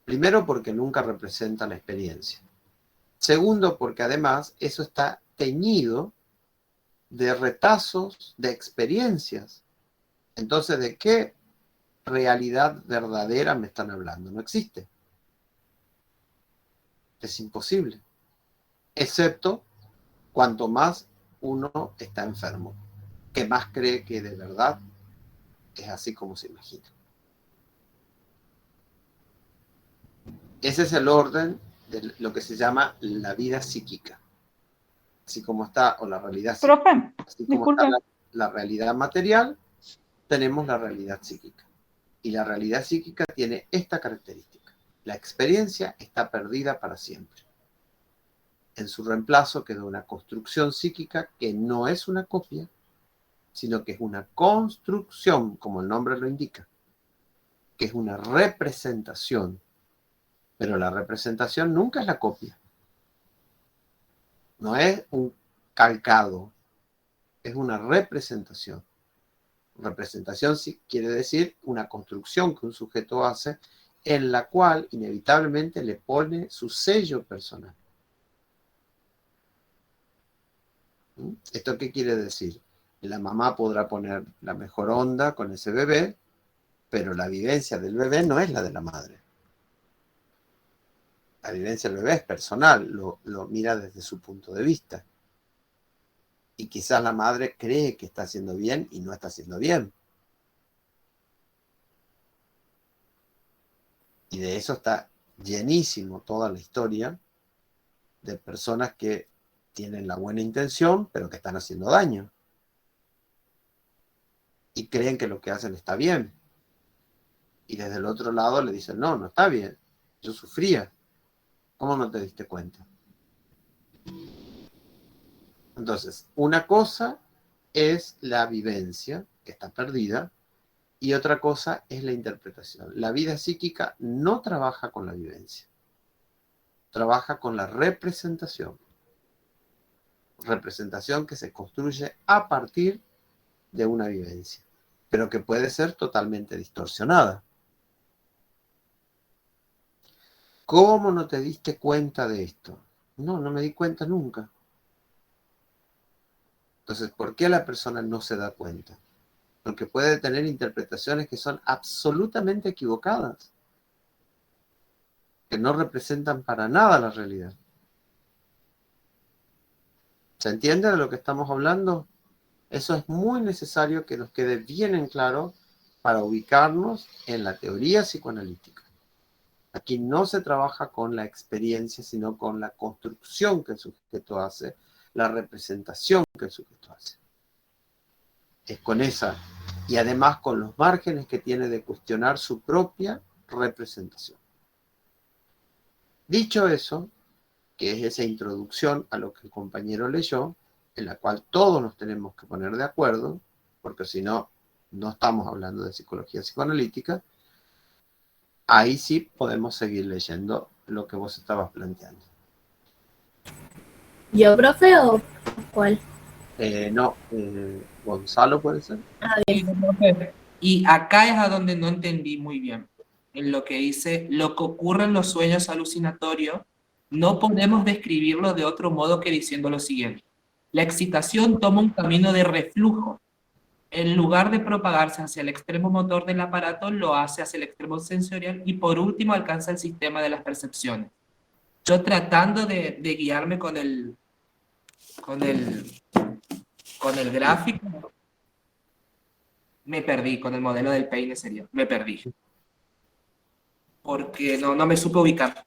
Primero, porque nunca representa la experiencia. Segundo, porque además eso está teñido de retazos de experiencias. Entonces, ¿de qué realidad verdadera me están hablando? No existe. Es imposible. Excepto cuanto más uno está enfermo, que más cree que de verdad es así como se imagina. Ese es el orden de lo que se llama la vida psíquica. Así como está, o la realidad psíquica. Profe, Así como disculpe. está la realidad material, tenemos la realidad psíquica. Y la realidad psíquica tiene esta característica. La experiencia está perdida para siempre. En su reemplazo quedó una construcción psíquica que no es una copia, sino que es una construcción, como el nombre lo indica, que es una representación. Pero la representación nunca es la copia. No es un calcado, es una representación. Representación sí quiere decir una construcción que un sujeto hace en la cual inevitablemente le pone su sello personal. ¿Mm? ¿Esto qué quiere decir? La mamá podrá poner la mejor onda con ese bebé, pero la vivencia del bebé no es la de la madre. La vivencia del bebé es personal, lo mira desde su punto de vista. Y quizás la madre cree que está haciendo bien y no está haciendo bien. Y de eso está llenísimo toda la historia de personas que tienen la buena intención, pero que están haciendo daño. Y creen que lo que hacen está bien. Y desde el otro lado le dicen, no, no está bien. Yo sufría. ¿Cómo no te diste cuenta? Entonces, una cosa es la vivencia, que está perdida, y otra cosa es la interpretación. La vida psíquica no trabaja con la vivencia, trabaja con la representación. Representación que se construye a partir de una vivencia, pero que puede ser totalmente distorsionada. ¿Cómo no te diste cuenta de esto? No, no me di cuenta nunca. Entonces, ¿por qué la persona no se da cuenta? Porque puede tener interpretaciones que son absolutamente equivocadas, que no representan para nada la realidad. ¿Se entiende de lo que estamos hablando? Eso es muy necesario que nos quede bien en claro para ubicarnos en la teoría psicoanalítica. Aquí no se trabaja con la experiencia, sino con la construcción que el sujeto hace, la representación que el sujeto hace. Es con esa, y además con los márgenes que tiene de cuestionar su propia representación. Dicho eso, que es esa introducción a lo que el compañero leyó, en la cual todos nos tenemos que poner de acuerdo, porque si no, no estamos hablando de psicología psicoanalítica, ahí sí podemos seguir leyendo lo que vos estabas planteando. ¿Yo, profe, o cuál? No, Gonzalo puede ser. Y acá es a donde no entendí muy bien. En lo que dice, lo que ocurre en los sueños alucinatorios, no podemos describirlo de otro modo que diciendo lo siguiente. La excitación toma un camino de reflujo. En lugar de propagarse hacia el extremo motor del aparato, lo hace hacia el extremo sensorial y por último alcanza el sistema de las percepciones. Yo tratando de guiarme con el gráfico, me perdí, con el modelo del peine sería, me perdí. Porque no me supe ubicar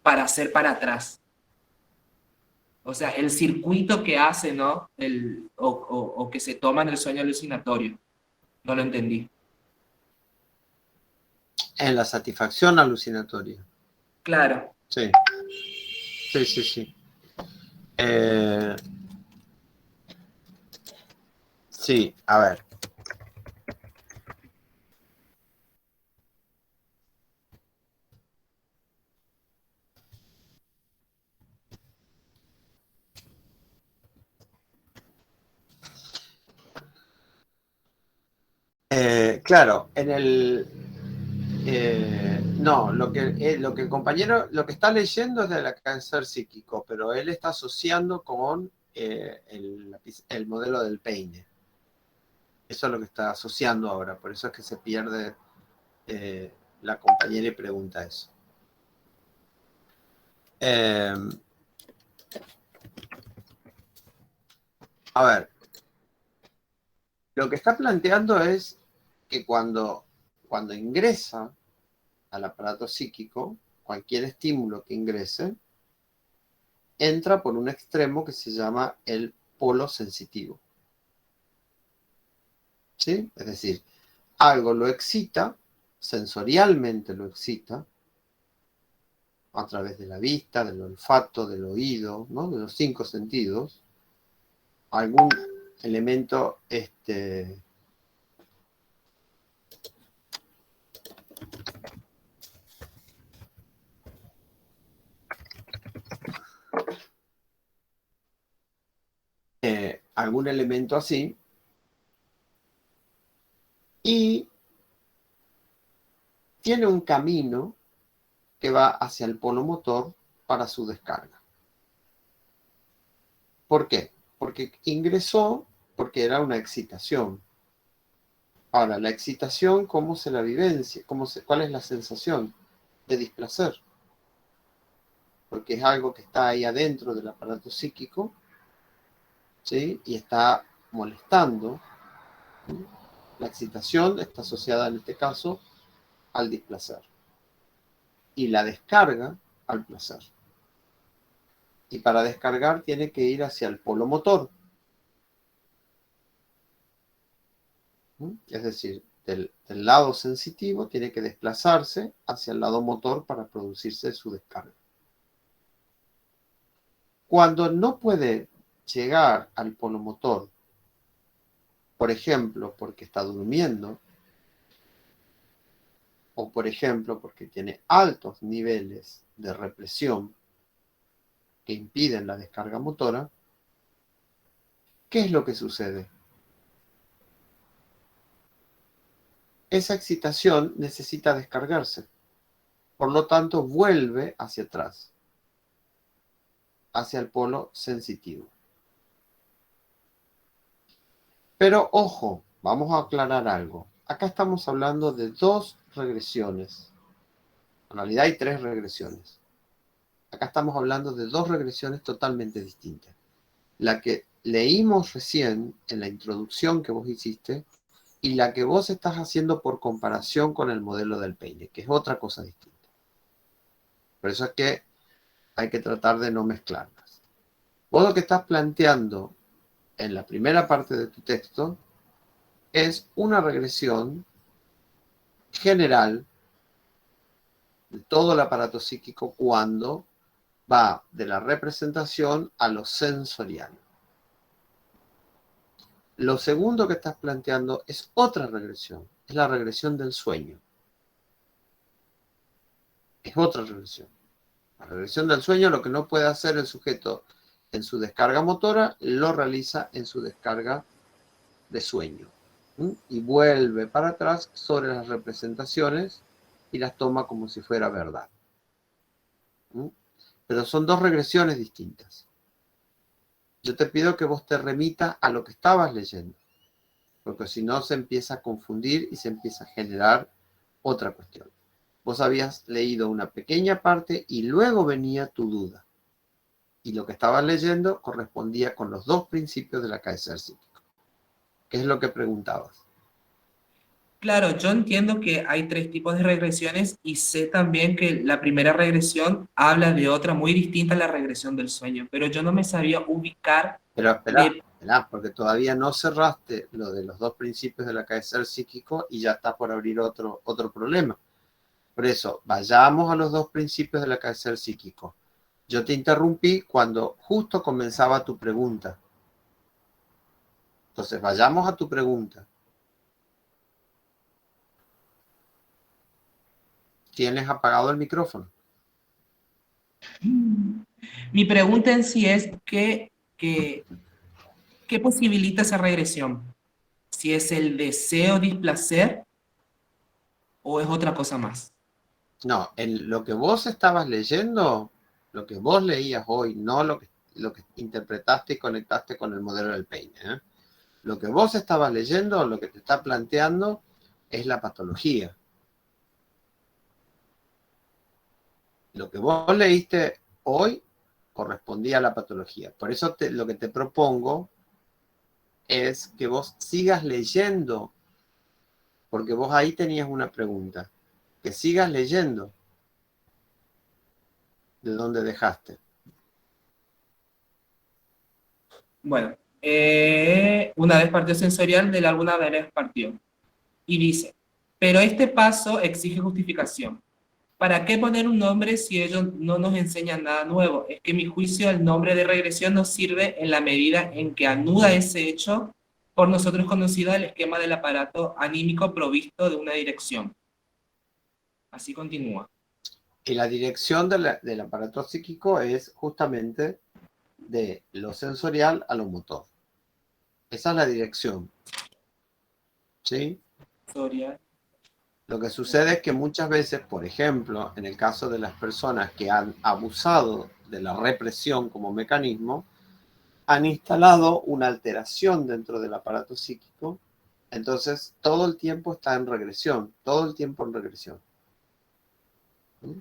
para hacer para atrás. O sea, el circuito que hace, ¿no? O que se toma en el sueño alucinatorio. No lo entendí. En la satisfacción alucinatoria. Claro. Sí. Sí. Sí, a ver. Claro, en el... no, lo que el compañero, lo que está leyendo es del cáncer psíquico, pero él está asociando con el modelo del peine. Eso es lo que está asociando ahora, por eso es que se pierde la compañera y pregunta eso. A ver, lo que está planteando es que cuando ingresa al aparato psíquico, cualquier estímulo que ingrese, entra por un extremo que se llama el polo sensitivo. ¿Sí? Es decir, algo lo excita, sensorialmente lo excita, a través de la vista, del olfato, del oído, ¿no? De los 5 sentidos, algún elemento algún elemento así, y tiene un camino que va hacia el polo motor para su descarga. ¿Por qué? Porque ingresó porque era una excitación. Ahora, la excitación, ¿cómo se la vivencia? ¿Cuál es la sensación? De displacer. Porque es algo que está ahí adentro del aparato psíquico, ¿sí? Y está molestando. ¿Sí? La excitación está asociada en este caso al displacer. Y la descarga al placer. Y para descargar tiene que ir hacia el polo motor. Es decir, del lado sensitivo tiene que desplazarse hacia el lado motor para producirse su descarga. Cuando no puede llegar al polo motor, por ejemplo, porque está durmiendo, o por ejemplo, porque tiene altos niveles de represión que impiden la descarga motora, ¿qué es lo que sucede? Esa excitación necesita descargarse. Por lo tanto, vuelve hacia atrás, hacia el polo sensitivo. Pero ojo, vamos a aclarar algo. Acá estamos hablando de 2 regresiones. En realidad hay 3 regresiones. Acá estamos hablando de 2 regresiones totalmente distintas. La que leímos recién en la introducción que vos hiciste y la que vos estás haciendo por comparación con el modelo del peine, que es otra cosa distinta. Por eso es que hay que tratar de no mezclarlas. Vos lo que estás planteando en la primera parte de tu texto es una regresión general de todo el aparato psíquico cuando va de la representación a lo sensorial. Lo segundo que estás planteando es otra regresión, es la regresión del sueño. Es otra regresión. La regresión del sueño, lo que no puede hacer el sujeto en su descarga motora, lo realiza en su descarga de sueño. Y vuelve para atrás sobre las representaciones y las toma como si fuera verdad. Pero son 2 regresiones distintas. Yo te pido que vos te remitas a lo que estabas leyendo, porque si no se empieza a confundir y se empieza a generar otra cuestión. Vos habías leído una pequeña parte y luego venía tu duda. Y lo que estabas leyendo correspondía con los 2 principios del acaecer psíquico. ¿Qué es lo que preguntabas? Claro, yo entiendo que hay 3 tipos de regresiones y sé también que la primera regresión habla de otra muy distinta a la regresión del sueño, pero yo no me sabía ubicar. Pero espera, porque todavía no cerraste lo de los 2 principios del acaecer psíquico y ya está por abrir otro problema. Por eso, vayamos a los 2 principios del acaecer psíquico. Yo te interrumpí cuando justo comenzaba tu pregunta. Entonces, vayamos a tu pregunta. ¿Tienes apagado el micrófono? Mi pregunta en sí es, ¿qué posibilita esa regresión? ¿Si es el deseo displacer o es otra cosa más? No, en lo que vos estabas leyendo, lo que vos leías hoy, no lo que interpretaste y conectaste con el modelo del peine. Lo que vos estabas leyendo, lo que te está planteando es la patología. Lo que vos leíste hoy correspondía a la patología. Por eso lo que te propongo es que vos sigas leyendo, porque vos ahí tenías una pregunta. Que sigas leyendo de donde dejaste. Bueno, una vez partió sensorial, de alguna vez partió. Y dice, pero este paso exige justificación. ¿Para qué poner un nombre si ellos no nos enseñan nada nuevo? Es que a mi juicio el nombre de regresión nos sirve en la medida en que anuda ese hecho por nosotros conocido el esquema del aparato anímico provisto de una dirección. Así continúa. Y la dirección del aparato psíquico es justamente de lo sensorial a lo motor. Esa es la dirección. ¿Sí? Sensorial. Lo que sucede es que muchas veces, por ejemplo, en el caso de las personas que han abusado de la represión como mecanismo, han instalado una alteración dentro del aparato psíquico, entonces todo el tiempo está en regresión, todo el tiempo en regresión. ¿Mm?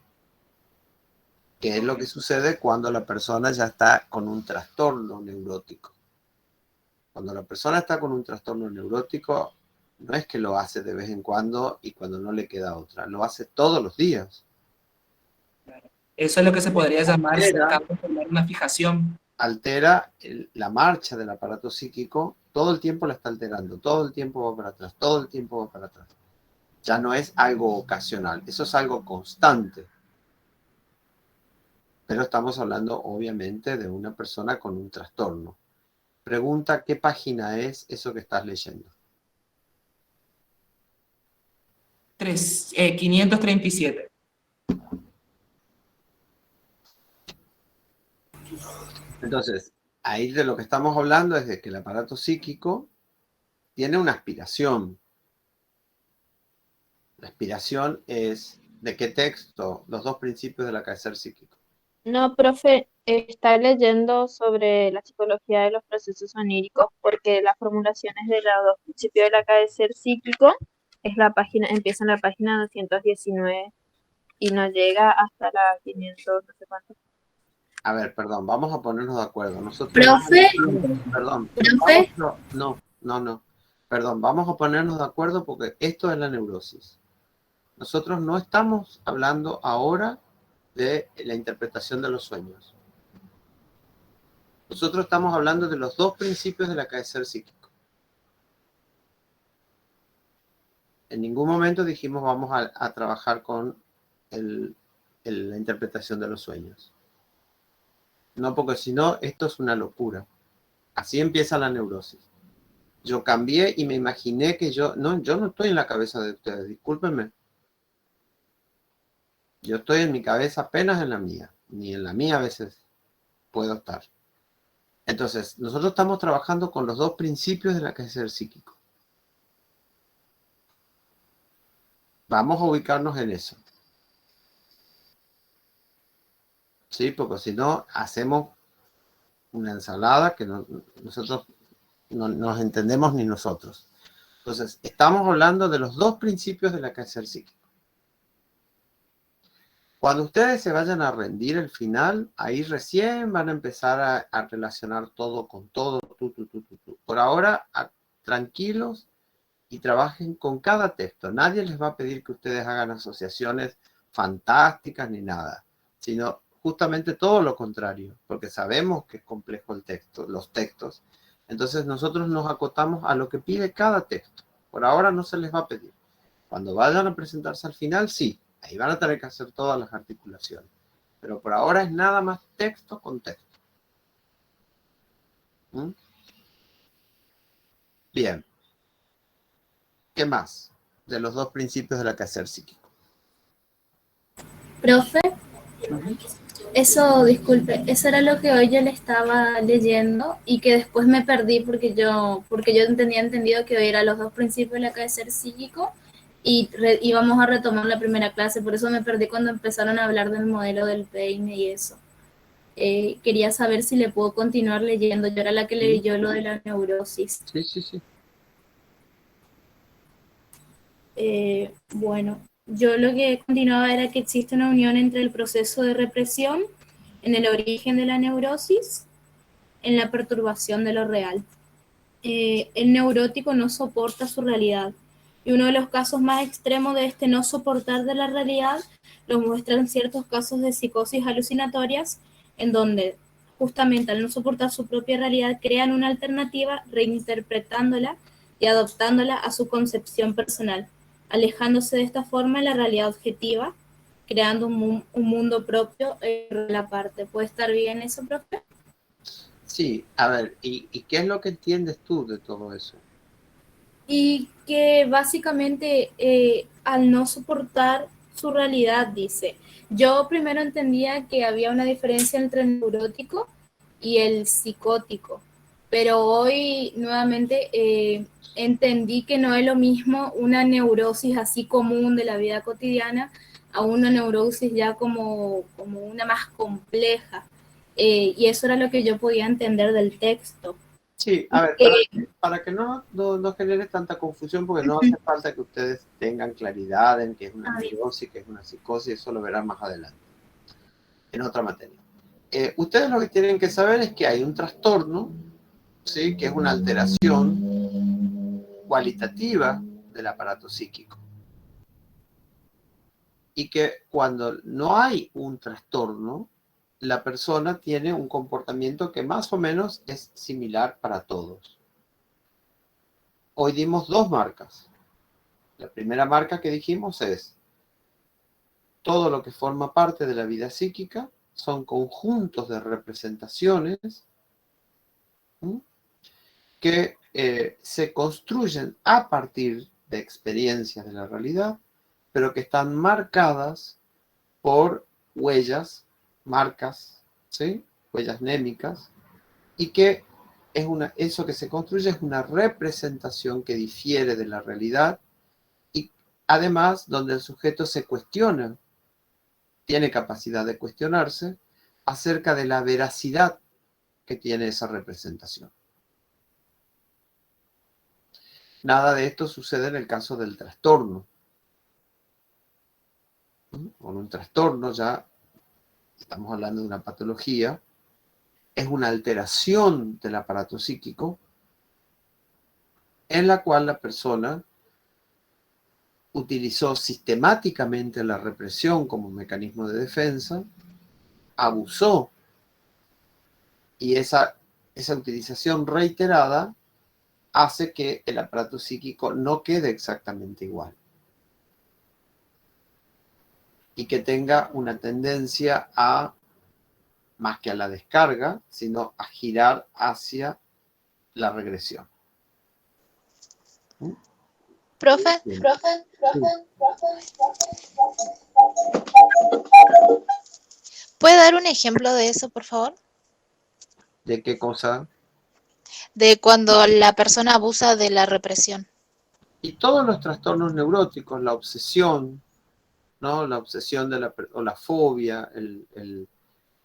¿Qué es lo que sucede cuando la persona ya está con un trastorno neurótico? Cuando la persona está con un trastorno neurótico, no es que lo hace de vez en cuando y cuando no le queda otra, lo hace todos los días. Eso es lo que se podría llamar, si acabo de formar una fijación. Altera la marcha del aparato psíquico, todo el tiempo la está alterando, todo el tiempo va para atrás, todo el tiempo va para atrás. Ya no es algo ocasional, eso es algo constante. Pero estamos hablando, obviamente, de una persona con un trastorno. Pregunta, ¿qué página es eso que estás leyendo? 537. Entonces, ahí de lo que estamos hablando es de que el aparato psíquico tiene una aspiración. La aspiración es, ¿de qué texto? Los dos principios del acaecer psíquico. No, profe, está leyendo sobre la psicología de los procesos oníricos porque las formulaciones de los dos principios del acaecer psíquico es la página, empieza en la página 219 y no llega hasta la 500, no sé cuánto. A ver, perdón, vamos a ponernos de acuerdo. Nosotros, Profe, perdón, profe, no. Perdón, vamos a ponernos de acuerdo porque esto es la neurosis. Nosotros no estamos hablando ahora de la interpretación de los sueños. Nosotros estamos hablando de los dos principios del acaecer psíquico. En ningún momento dijimos vamos a trabajar con la interpretación de los sueños. No, porque si no, esto es una locura. Así empieza la neurosis. Yo cambié y me imaginé que yo no estoy en la cabeza de ustedes, discúlpenme. Yo estoy en mi cabeza apenas en la mía. Ni en la mía a veces puedo estar. Entonces, nosotros estamos trabajando con los dos principios del acaecer psíquico. Vamos a ubicarnos en eso. Sí, porque si no, hacemos una ensalada que nosotros no nos entendemos ni nosotros. Entonces, estamos hablando de los dos principios del acaecer psíquico. Cuando ustedes se vayan a rendir el final, ahí recién van a empezar a relacionar todo con todo. Por ahora, tranquilos y trabajen con cada texto. Nadie les va a pedir que ustedes hagan asociaciones fantásticas ni nada, sino justamente todo lo contrario, porque sabemos que es complejo el texto, los textos. Entonces nosotros nos acotamos a lo que pide cada texto. Por ahora no se les va a pedir. Cuando vayan a presentarse al final, sí, ahí van a tener que hacer todas las articulaciones. Pero por ahora es nada más texto con texto. ¿Mm? Bien. ¿Qué más de los dos principios del acaecer psíquico? profe, eso, disculpe, eso era lo que hoy yo le estaba leyendo y que después me perdí porque yo tenía entendido que hoy eran los dos principios del acaecer psíquico y íbamos a retomar la primera clase, por eso me perdí cuando empezaron a hablar del modelo del peine y eso. Quería saber si le puedo continuar leyendo, yo era la que leyó lo de la neurosis. Sí. Bueno, yo lo que continuaba era que existe una unión entre el proceso de represión en el origen de la neurosis, en la perturbación de lo real. El neurótico no soporta su realidad y uno de los casos más extremos de este no soportar de la realidad lo muestran ciertos casos de psicosis alucinatorias en donde justamente al no soportar su propia realidad crean una alternativa reinterpretándola y adoptándola a su concepción personal, alejándose de esta forma de la realidad objetiva, creando un mundo propio en la parte. ¿Puede estar bien eso, profe? Sí, a ver, ¿y qué es lo que entiendes tú de todo eso? Y que básicamente al no soportar su realidad, dice, yo primero entendía que había una diferencia entre el neurótico y el psicótico, pero hoy nuevamente entendí que no es lo mismo una neurosis así común de la vida cotidiana a una neurosis ya como una más compleja. y eso era lo que yo podía entender del texto. Sí, a ver, para que no genere tanta confusión, porque no hace falta que ustedes tengan claridad en qué es una neurosis, qué es una psicosis, eso lo verán más adelante, en otra materia. Ustedes lo que tienen que saber es que hay un trastorno, ¿sí? Que es una alteración cualitativa del aparato psíquico. Y que cuando no hay un trastorno, la persona tiene un comportamiento que más o menos es similar para todos. Hoy dimos dos marcas. La primera marca que dijimos es todo lo que forma parte de la vida psíquica son conjuntos de representaciones, ¿sí? Que se construyen a partir de experiencias de la realidad, pero que están marcadas por huellas, marcas, ¿sí? Huellas némicas, y que eso que se construye es una representación que difiere de la realidad y además donde el sujeto se cuestiona, tiene capacidad de cuestionarse acerca de la veracidad que tiene esa representación. Nada de esto sucede en el caso del trastorno. Con un trastorno ya estamos hablando de una patología, es una alteración del aparato psíquico en la cual la persona utilizó sistemáticamente la represión como un mecanismo de defensa, abusó, y esa utilización reiterada hace que el aparato psíquico no quede exactamente igual y que tenga una tendencia a, más que a la descarga, sino a girar hacia la regresión. Profe, Bien. ¿puede dar un ejemplo de eso, por favor? ¿De qué cosa? De cuando la persona abusa de la represión. Y todos los trastornos neuróticos, la obsesión, ¿no? La obsesión o la fobia, el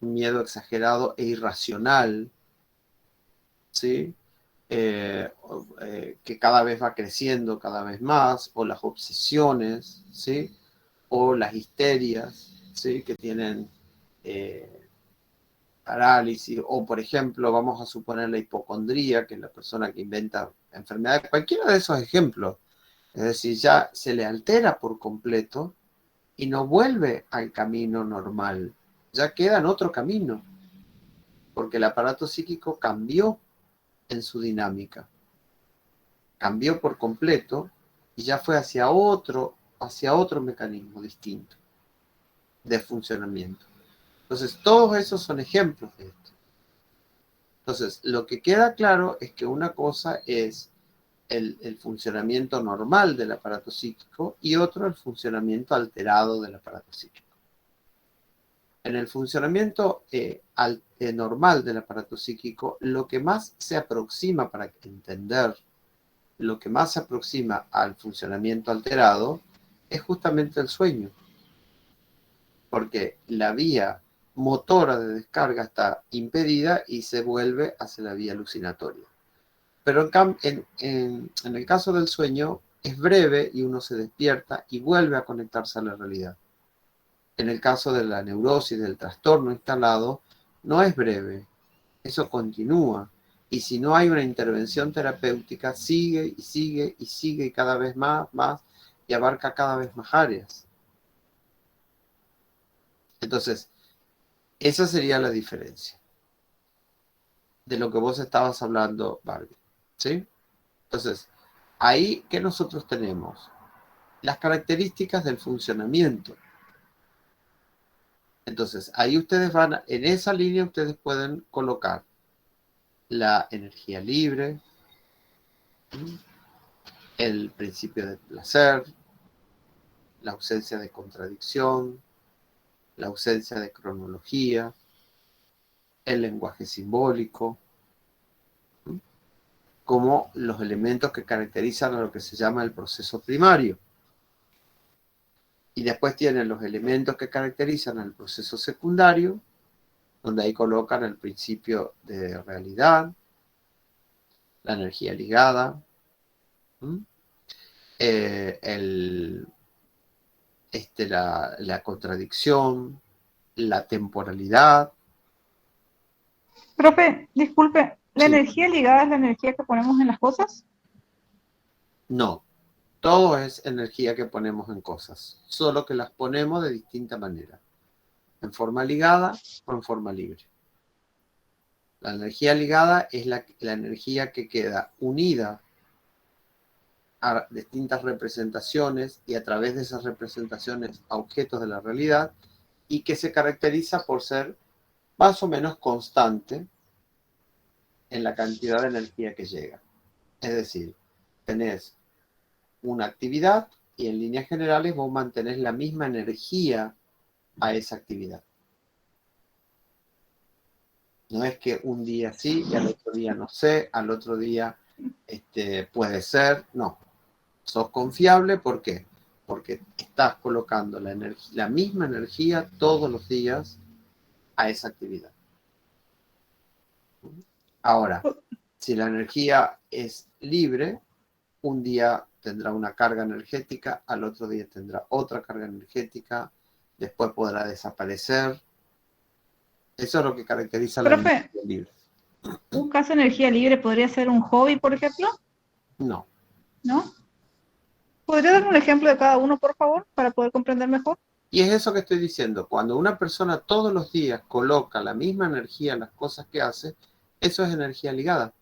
miedo exagerado e irracional, ¿sí? Que cada vez va creciendo cada vez más, o las obsesiones, ¿sí? O las histerias, ¿sí? Que tienen parálisis, o por ejemplo, vamos a suponer la hipocondría, que es la persona que inventa enfermedades, cualquiera de esos ejemplos. Es decir, ya se le altera por completo y no vuelve al camino normal, ya queda en otro camino, porque el aparato psíquico cambió en su dinámica, cambió por completo y ya fue hacia otro mecanismo distinto de funcionamiento. Entonces, todos esos son ejemplos de esto. Entonces, lo que queda claro es que una cosa es el funcionamiento normal del aparato psíquico y otro el funcionamiento alterado del aparato psíquico. En el funcionamiento normal del aparato psíquico, lo que más se aproxima para entender, lo que más se aproxima al funcionamiento alterado es justamente el sueño, porque la vía motora de descarga está impedida y se vuelve hacia la vía alucinatoria. Pero en el caso del sueño es breve y uno se despierta y vuelve a conectarse a la realidad. En el caso de la neurosis, del trastorno instalado, no es breve, eso continúa. Y si no hay una intervención terapéutica, sigue y sigue y sigue y cada vez más y abarca cada vez más áreas. Entonces, esa sería la diferencia de lo que vos estabas hablando, Barbie. ¿Sí? Entonces, ahí, ¿qué nosotros tenemos? Las características del funcionamiento. Entonces, ahí ustedes en esa línea ustedes pueden colocar la energía libre, el principio del placer, la ausencia de contradicción, la ausencia de cronología, el lenguaje simbólico, como los elementos que caracterizan a lo que se llama el proceso primario. Y después tienen los elementos que caracterizan al proceso secundario donde ahí colocan el principio de realidad, la energía ligada, la contradicción, la temporalidad. Profe, disculpe, ¿la Sí. energía ligada es la energía que ponemos en las cosas? No, todo es energía que ponemos en cosas, solo que las ponemos de distinta manera, en forma ligada o en forma libre. La energía ligada es la energía que queda unida a distintas representaciones y a través de esas representaciones a objetos de la realidad, y que se caracteriza por ser más o menos constante en la cantidad de energía que llega. Es decir, tenés una actividad y en líneas generales vos mantenés la misma energía a esa actividad. No es que un día sí y al otro día no sé, al otro día puede ser, no. Sos confiable, ¿por qué? Porque estás colocando la misma energía todos los días a esa actividad. Ahora, si la energía es libre, un día tendrá una carga energética, al otro día tendrá otra carga energética, después podrá desaparecer. Eso es lo que caracteriza la Profe, energía libre. ¿un caso de energía libre podría ser un hobby, por ejemplo? No. ¿No? ¿Podría darme un ejemplo de cada uno, por favor, para poder comprender mejor? Y es eso que estoy diciendo. Cuando una persona todos los días coloca la misma energía en las cosas que hace, eso es energía ligada.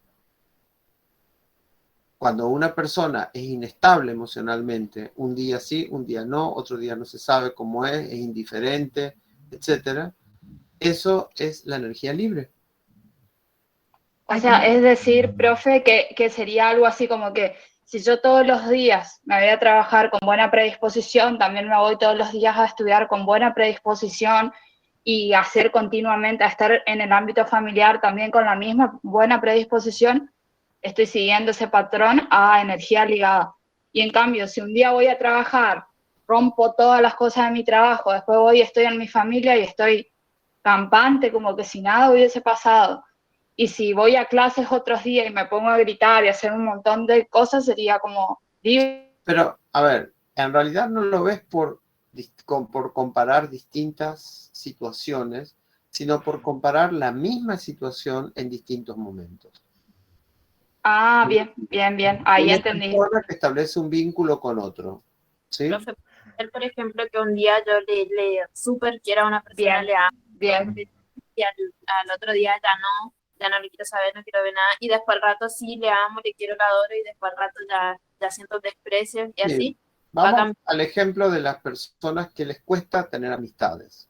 Cuando una persona es inestable emocionalmente, un día sí, un día no, otro día no se sabe cómo es indiferente, etc. Eso es la energía libre. O sea, es decir, profe, que sería algo así como que si yo todos los días me voy a trabajar con buena predisposición, también me voy todos los días a estudiar con buena predisposición y hacer continuamente, a estar en el ámbito familiar también con la misma buena predisposición, estoy siguiendo ese patrón a energía ligada. Y en cambio, si un día voy a trabajar, rompo todas las cosas de mi trabajo, después voy y estoy en mi familia y estoy campante, como que si nada hubiese pasado. Y si voy a clases otros días y me pongo a gritar y hacer un montón de cosas, sería como... Pero, a ver, en realidad no lo ves por comparar distintas situaciones, sino por comparar la misma situación en distintos momentos. Ah, bien, bien, bien, ahí Una entendí. persona que establece un vínculo con otro, ¿sí? Profe, por ejemplo, que un día yo le súper quiero a una persona, Bien, le amo, bien. y al otro día ya no le quiero saber, no quiero ver nada, y después al rato sí le amo, le quiero, la adoro, y después al rato ya siento desprecio, y Bien. así. Vamos al ejemplo de las personas que les cuesta tener amistades.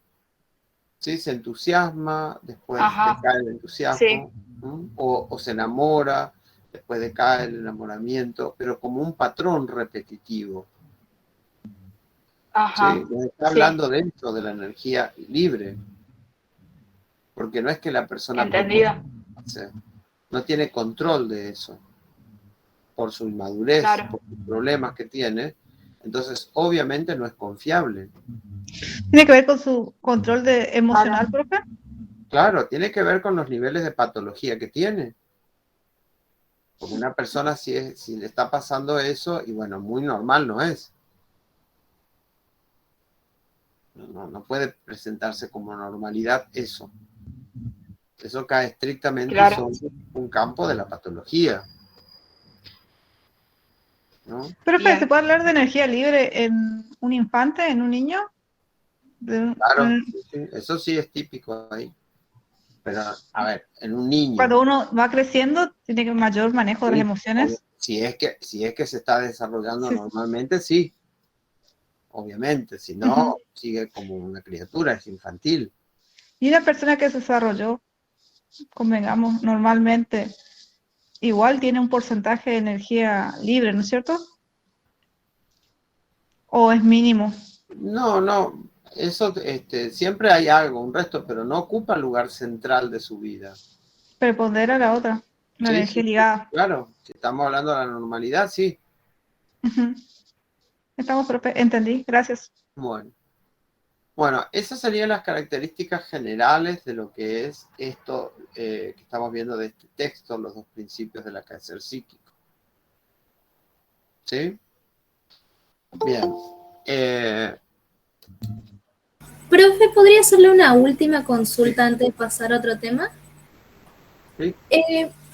¿Sí? Se entusiasma, después Ajá. decae el entusiasmo, Sí. o se enamora, después decae el enamoramiento, pero como un patrón repetitivo. Ajá. ¿Sí? Nos está hablando dentro de la energía libre, porque no es que la persona Entendido. no tiene control de eso, por su inmadurez, Claro. por los problemas que tiene, entonces obviamente no es confiable. ¿Tiene que ver con su control emocional, profe? Claro, tiene que ver con los niveles de patología que tiene. Porque una persona si le está pasando eso, y bueno, muy normal no es. No puede presentarse como normalidad eso. Eso cae estrictamente sobre un campo de la patología. ¿No? Profe, ¿se puede hablar de energía libre en un infante, en un niño? Claro, sí, eso sí es típico ahí. Pero, a ver, en un niño. Cuando uno va creciendo, tiene que mayor manejo de las emociones. Si es que se está desarrollando normalmente, sí. Obviamente, si no, sigue como una criatura, es infantil. Y una persona que se desarrolló, convengamos, normalmente, igual tiene un porcentaje de energía libre, ¿no es cierto? ¿O es mínimo? No, eso siempre hay algo, un resto, pero no ocupa el lugar central de su vida. Prepondera la otra, la energía ligada. Claro, si estamos hablando de la normalidad, sí. Estamos, profe, entendí, gracias. Bueno, Bueno, esas serían las características generales de lo que es esto que estamos viendo de este texto, los dos principios del quehacer psíquico. ¿Sí? Bien. Profe, ¿podría hacerle una última consulta antes de pasar a otro tema? ¿Sí?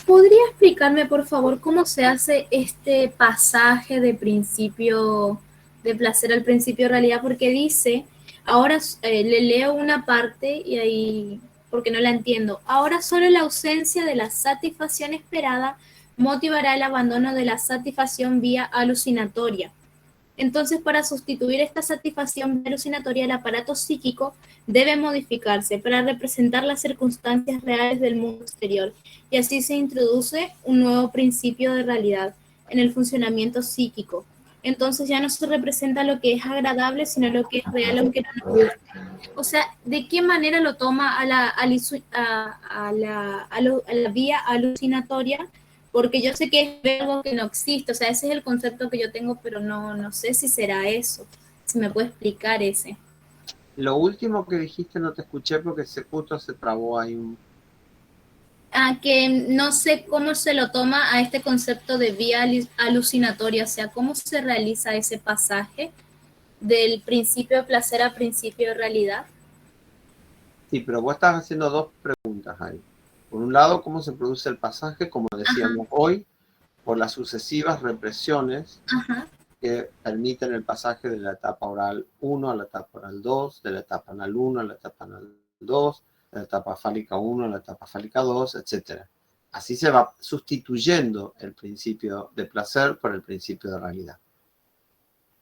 ¿Podría explicarme, por favor, cómo se hace este pasaje de principio de placer al principio de realidad? Porque dice, ahora le leo una parte y ahí, porque no la entiendo. Ahora solo la ausencia de la satisfacción esperada motivará el abandono de la satisfacción vía alucinatoria. Entonces, para sustituir esta satisfacción alucinatoria, el aparato psíquico debe modificarse para representar las circunstancias reales del mundo exterior, y así se introduce un nuevo principio de realidad en el funcionamiento psíquico. Entonces ya no se representa lo que es agradable, sino lo que es real, aunque no nos guste. O sea, ¿de qué manera lo toma a la vía alucinatoria? Porque yo sé que es algo que no existe, o sea, ese es el concepto que yo tengo, pero no sé si será eso. Si me puede explicar ese. Lo último que dijiste no te escuché porque justo se trabó ahí un... Que no sé cómo se lo toma a este concepto de vía alucinatoria, o sea, cómo se realiza ese pasaje del principio de placer a principio de realidad. Sí, pero vos estás haciendo dos preguntas ahí. Por un lado, cómo se produce el pasaje, como decíamos hoy, por las sucesivas represiones que permiten el pasaje de la etapa oral 1 a la etapa oral 2, de la etapa anal 1 a la etapa anal 2, de la etapa fálica 1 a la etapa fálica 2, etc. Así se va sustituyendo el principio de placer por el principio de realidad.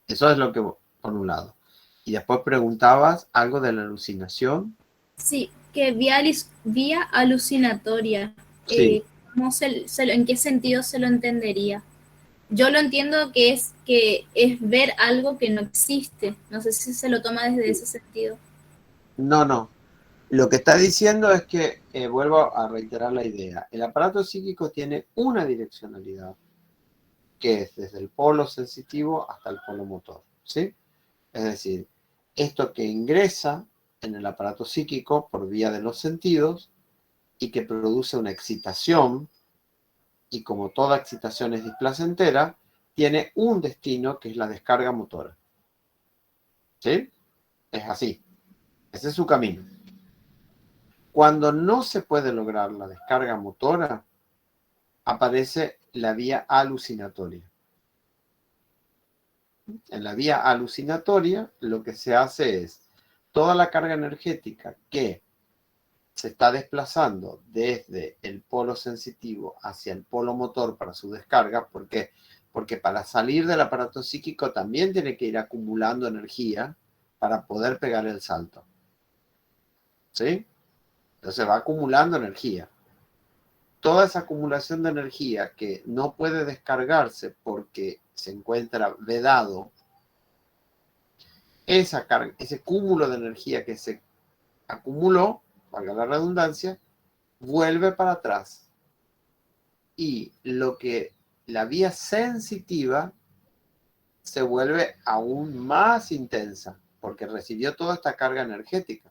Eso es lo que, por un lado. Y después preguntabas algo de la alucinación. Sí, que vía alucinatoria, Sí. ¿cómo ¿en qué sentido se lo entendería? Yo lo entiendo que es ver algo que no existe. No sé si se lo toma desde ese sentido. No. Lo que está diciendo es que, vuelvo a reiterar la idea, el aparato psíquico tiene una direccionalidad, que es desde el polo sensitivo hasta el polo motor, ¿sí? Es decir, esto que ingresa en el aparato psíquico por vía de los sentidos y que produce una excitación, y como toda excitación es displacentera, tiene un destino que es la descarga motora. ¿Sí? Es así. Ese es su camino. Cuando no se puede lograr la descarga motora, aparece la vía alucinatoria. En la vía alucinatoria, lo que se hace es toda la carga energética que se está desplazando desde el polo sensitivo hacia el polo motor para su descarga. ¿Por qué? Porque para salir del aparato psíquico también tiene que ir acumulando energía para poder pegar el salto. ¿Sí? Entonces va acumulando energía. Toda esa acumulación de energía que no puede descargarse porque se encuentra vedado, ese cúmulo de energía que se acumuló, valga la redundancia, vuelve para atrás. Y la vía sensitiva se vuelve aún más intensa porque recibió toda esta carga energética.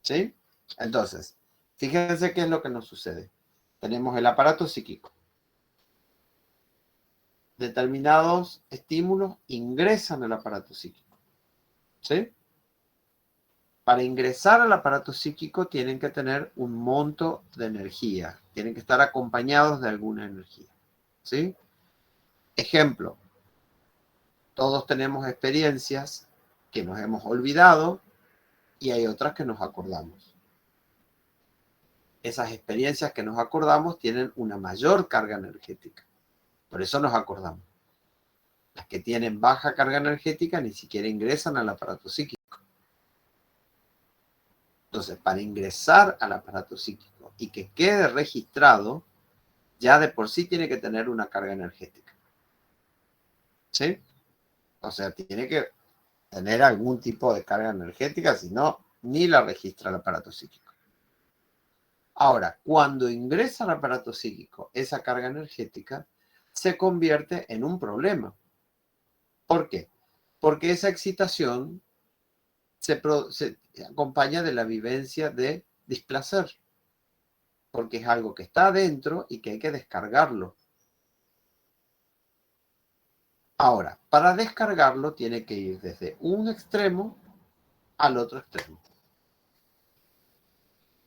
¿Sí? Entonces, fíjense qué es lo que nos sucede. Tenemos el aparato psíquico. Determinados estímulos ingresan al aparato psíquico. ¿Sí? Para ingresar al aparato psíquico tienen que tener un monto de energía. Tienen que estar acompañados de alguna energía. ¿Sí? Ejemplo. Todos tenemos experiencias que nos hemos olvidado y hay otras que nos acordamos. Esas experiencias que nos acordamos tienen una mayor carga energética. Por eso nos acordamos. Las que tienen baja carga energética ni siquiera ingresan al aparato psíquico. Entonces, para ingresar al aparato psíquico y que quede registrado, ya de por sí tiene que tener una carga energética. ¿Sí? O sea, tiene que tener algún tipo de carga energética, si no, ni la registra el aparato psíquico. Ahora, cuando ingresa al aparato psíquico esa carga energética, se convierte en un problema. ¿Por qué? Porque esa excitación se acompaña de la vivencia de displacer, porque es algo que está adentro y que hay que descargarlo. Ahora, para descargarlo tiene que ir desde un extremo al otro extremo.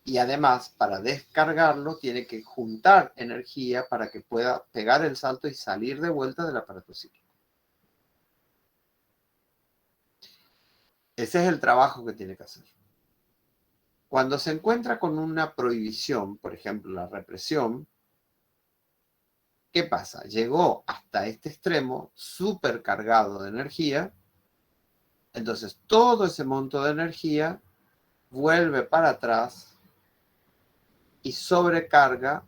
Y además, para descargarlo, tiene que juntar energía para que pueda pegar el salto y salir de vuelta del aparato psíquico. Ese es el trabajo que tiene que hacer. Cuando se encuentra con una prohibición, por ejemplo, la represión, ¿qué pasa? Llegó hasta este extremo súper cargado de energía, entonces todo ese monto de energía vuelve para atrás y sobrecarga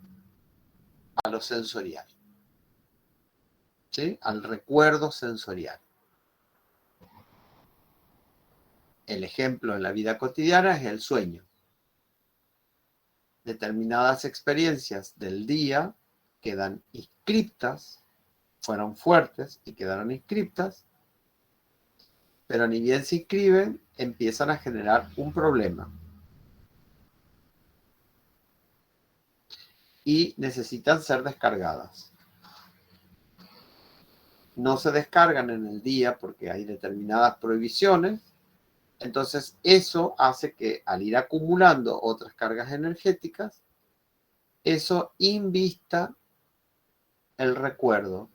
a lo sensorial, ¿sí? Al recuerdo sensorial. El ejemplo en la vida cotidiana es el sueño. Determinadas experiencias del día quedan inscriptas, fueron fuertes y quedaron inscriptas, pero ni bien se inscriben, empiezan a generar un problema. Y necesitan ser descargadas. No se descargan en el día porque hay determinadas prohibiciones. Entonces eso hace que al ir acumulando otras cargas energéticas, eso invista el recuerdo.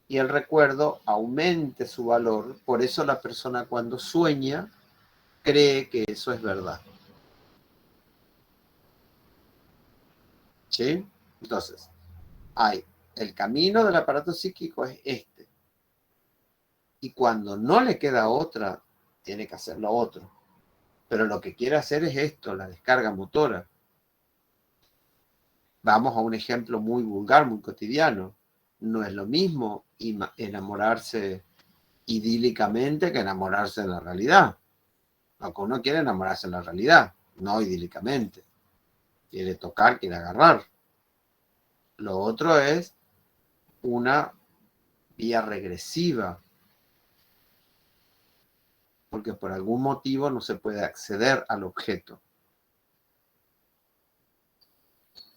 Y el recuerdo aumente su valor. Por eso la persona cuando sueña cree que eso es verdad. ¿Sí? Entonces, el camino del aparato psíquico es este. Y cuando no le queda otra, tiene que hacer lo otro. Pero lo que quiere hacer es esto, la descarga motora. Vamos a un ejemplo muy vulgar, muy cotidiano. No es lo mismo enamorarse idílicamente que enamorarse en la realidad. Aunque uno quiere enamorarse en la realidad, no idílicamente. Quiere tocar, quiere agarrar. Lo otro es una vía regresiva, porque por algún motivo no se puede acceder al objeto.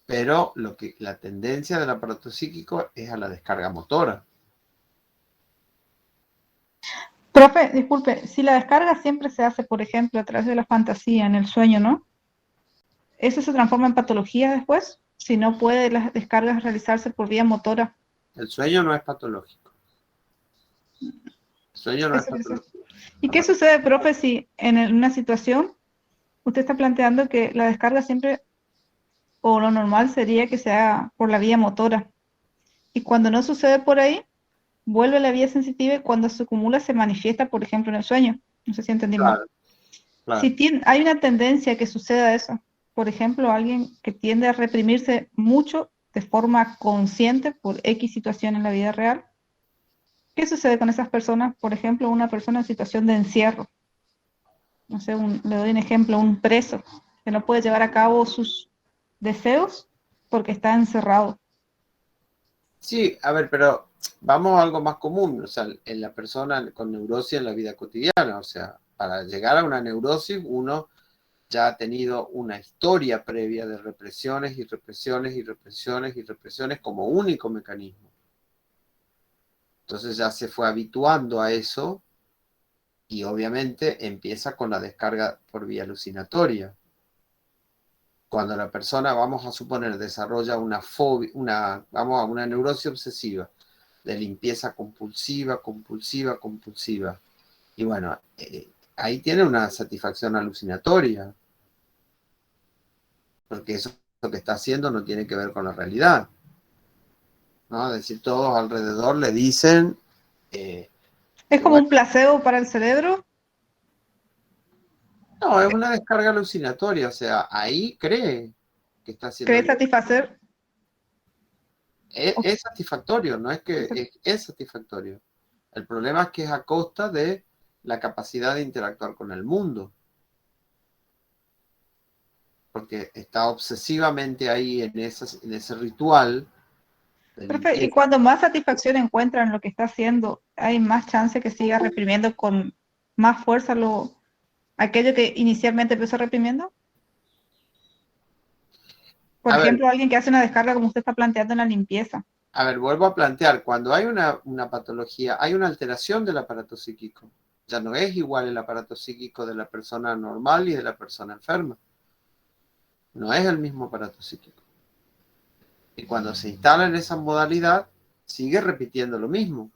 Pero la tendencia del aparato psíquico es a la descarga motora. Profe, disculpe, si la descarga siempre se hace, por ejemplo, a través de la fantasía, en el sueño, ¿no? ¿Eso se transforma en patología después? Si no puede las descargas realizarse por vía motora. El sueño no es patológico. El sueño no es patológico. ¿Y qué sucede, profe, si en una situación usted está planteando que la descarga siempre, o lo normal sería que sea por la vía motora? Y cuando no sucede por ahí, vuelve a la vía sensitiva y cuando se acumula se manifiesta, por ejemplo, en el sueño. No sé si entendí mal. Claro. Si hay una tendencia que suceda eso, por ejemplo, alguien que tiende a reprimirse mucho de forma consciente por X situación en la vida real, ¿qué sucede con esas personas? Por ejemplo, una persona en situación de encierro. No sé, le doy un ejemplo, un preso que no puede llevar a cabo sus deseos porque está encerrado. Sí, a ver, pero vamos a algo más común, o sea, en la persona con neurosis en la vida cotidiana, o sea, para llegar a una neurosis uno ya ha tenido una historia previa de represiones y represiones y represiones y represiones como único mecanismo. Entonces ya se fue habituando a eso y obviamente empieza con la descarga por vía alucinatoria. Cuando la persona, vamos a suponer, desarrolla una fobia, vamos a una neurosis obsesiva, de limpieza compulsiva, compulsiva, compulsiva. Y bueno, ahí tiene una satisfacción alucinatoria. Porque eso que está haciendo no tiene que ver con la realidad. ¿No? Es decir, todos alrededor le dicen... ¿Es como un placebo para el cerebro? No, es una descarga alucinatoria, o sea, ahí cree que está haciendo... ¿Cree satisfacer? Es satisfactorio, no es que es satisfactorio. El problema es que es a costa de la capacidad de interactuar con el mundo. Porque está obsesivamente ahí en ese ritual. Perfecto. Y cuando más satisfacción encuentra en lo que está haciendo, hay más chance que siga reprimiendo con más fuerza lo aquello que inicialmente empezó reprimiendo? Por A ver, ejemplo, alguien que hace una descarga como usted está planteando en la limpieza. A ver, vuelvo a plantear, cuando hay una patología, hay una alteración del aparato psíquico. Ya no es igual el aparato psíquico de la persona normal y de la persona enferma. No es el mismo aparato psíquico. Y cuando se instala en esa modalidad, sigue repitiendo lo mismo.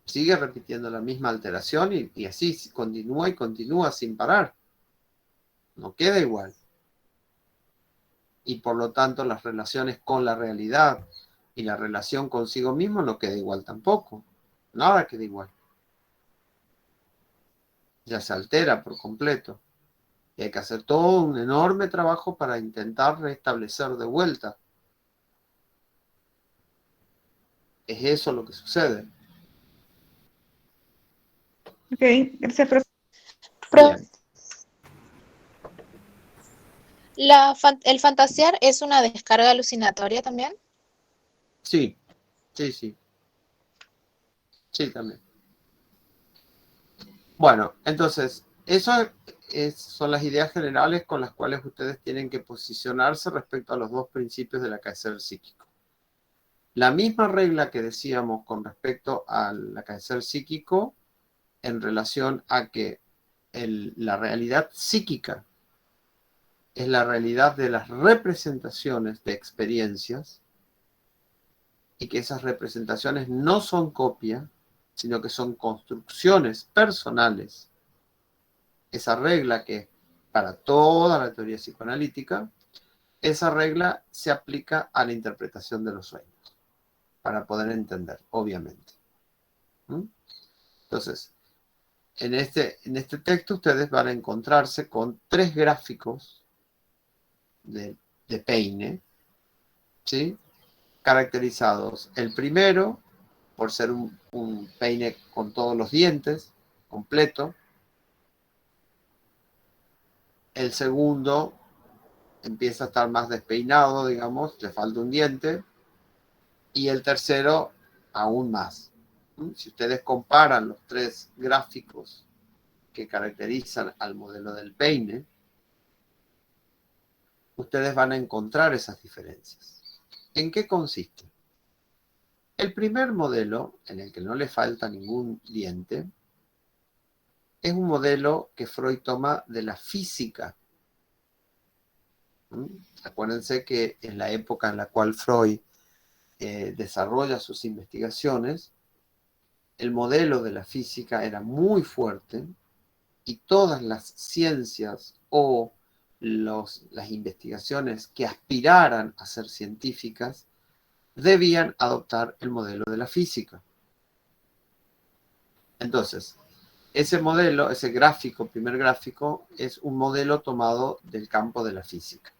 Sigue repitiendo la misma alteración y así continúa y continúa sin parar. No queda igual. Y por lo tanto las relaciones con la realidad y la relación consigo mismo no queda igual tampoco. Nada queda igual. Ya se altera por completo. Y hay que hacer todo un enorme trabajo para intentar restablecer de vuelta. Es eso lo que sucede. Ok, gracias, profe. Bien. ¿El fantasear es una descarga alucinatoria también? Sí, sí, sí. Sí, también. Bueno, entonces, son las ideas generales con las cuales ustedes tienen que posicionarse respecto a los dos principios del acaecer psíquico. La misma regla que decíamos con respecto al acaecer psíquico en relación a que la realidad psíquica es la realidad de las representaciones de experiencias y que esas representaciones no son copia, sino que son construcciones personales. Esa regla que para toda la teoría psicoanalítica, esa regla se aplica a la interpretación de los sueños, para poder entender, obviamente. Entonces, en este texto ustedes van a encontrarse con 3 gráficos de peine, ¿sí? Caracterizados. El primero, por ser un peine con todos los dientes, completo. El segundo empieza a estar más despeinado, digamos, le falta un diente. Y el tercero, aún más. Si ustedes comparan los 3 gráficos que caracterizan al modelo del peine, ustedes van a encontrar esas diferencias. ¿En qué consiste? El primer modelo, en el que no le falta ningún diente, es un modelo que Freud toma de la física. Acuérdense que en la época en la cual Freud desarrolla sus investigaciones, el modelo de la física era muy fuerte y todas las ciencias o las investigaciones que aspiraran a ser científicas debían adoptar el modelo de la física. Entonces, ese modelo, ese gráfico, primer gráfico, es un modelo tomado del campo de la física,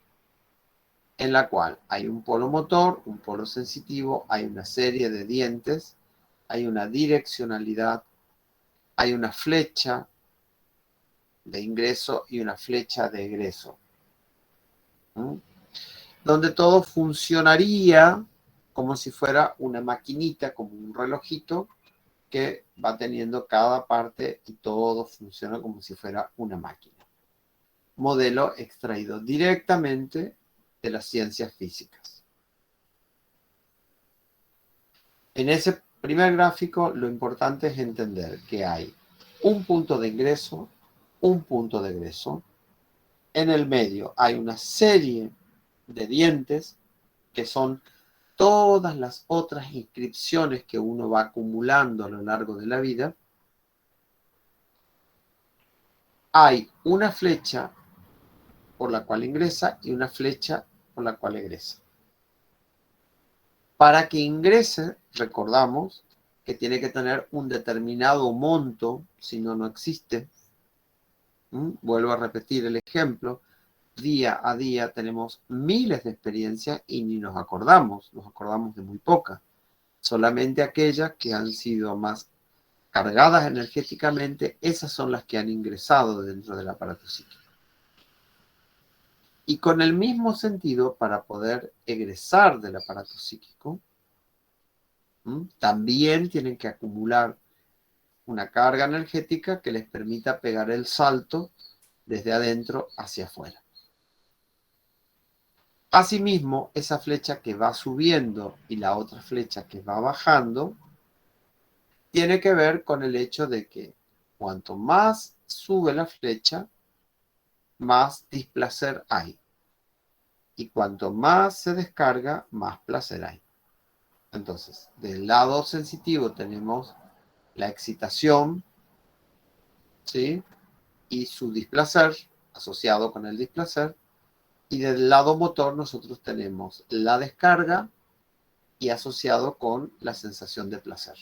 en la cual hay un polo motor, un polo sensitivo, hay una serie de dientes, hay una direccionalidad, hay una flecha de ingreso y una flecha de egreso, donde todo funcionaría como si fuera una maquinita, como un relojito, que va teniendo cada parte y todo funciona como si fuera una máquina. Modelo extraído directamente de las ciencias físicas. En ese primer gráfico lo importante es entender que hay un punto de ingreso, un punto de egreso. En el medio hay una serie de dientes que son todas las otras inscripciones que uno va acumulando a lo largo de la vida. Hay una flecha por la cual ingresa y una flecha por la cual egresa. Para que ingrese, recordamos que tiene que tener un determinado monto, si no, no existe. Vuelvo a repetir el ejemplo. Día a día tenemos miles de experiencias y ni nos acordamos de muy pocas. Solamente aquellas que han sido más cargadas energéticamente, esas son las que han ingresado dentro del aparato psíquico. Y con el mismo sentido, para poder egresar del aparato psíquico, también tienen que acumular una carga energética que les permita pegar el salto desde adentro hacia afuera. Asimismo, esa flecha que va subiendo y la otra flecha que va bajando, tiene que ver con el hecho de que cuanto más sube la flecha, más displacer hay. Y cuanto más se descarga, más placer hay. Entonces, del lado sensitivo tenemos la excitación, ¿sí? Y su displacer, asociado con el displacer. Y del lado motor nosotros tenemos la descarga y asociado con la sensación de placer.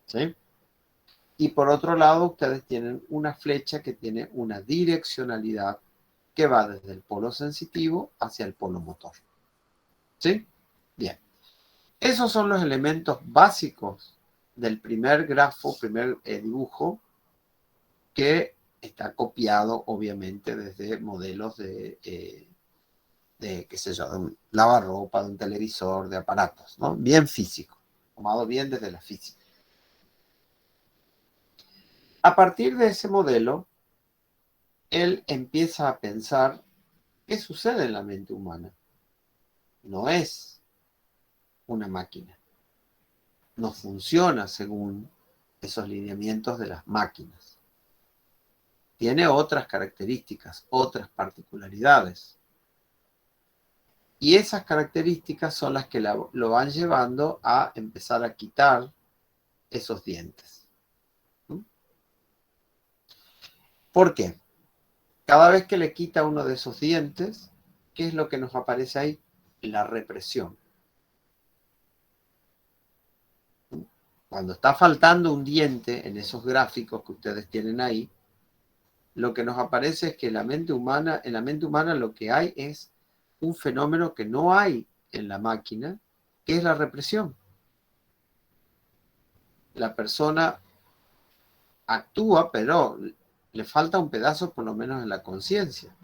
¿Sí? Y por otro lado, ustedes tienen una flecha que tiene una direccionalidad que va desde el polo sensitivo hacia el polo motor. ¿Sí? Bien. Esos son los elementos básicos del primer grafo, primer dibujo, que está copiado, obviamente, desde modelos de qué sé yo, de un lavarropa, de un televisor, de aparatos, ¿no? Bien físico, tomado bien desde la física. A partir de ese modelo, él empieza a pensar qué sucede en la mente humana. No es una máquina. No funciona según esos lineamientos de las máquinas. Tiene otras características, otras particularidades. Y esas características son las que lo van llevando a empezar a quitar esos dientes. ¿Por qué? Cada vez que le quita uno de esos dientes, ¿qué es lo que nos aparece ahí? La represión. Cuando está faltando un diente en esos gráficos que ustedes tienen ahí, lo que nos aparece es que en la mente humana lo que hay es un fenómeno que no hay en la máquina, que es la represión. La persona actúa, pero le falta un pedazo por lo menos en la conciencia.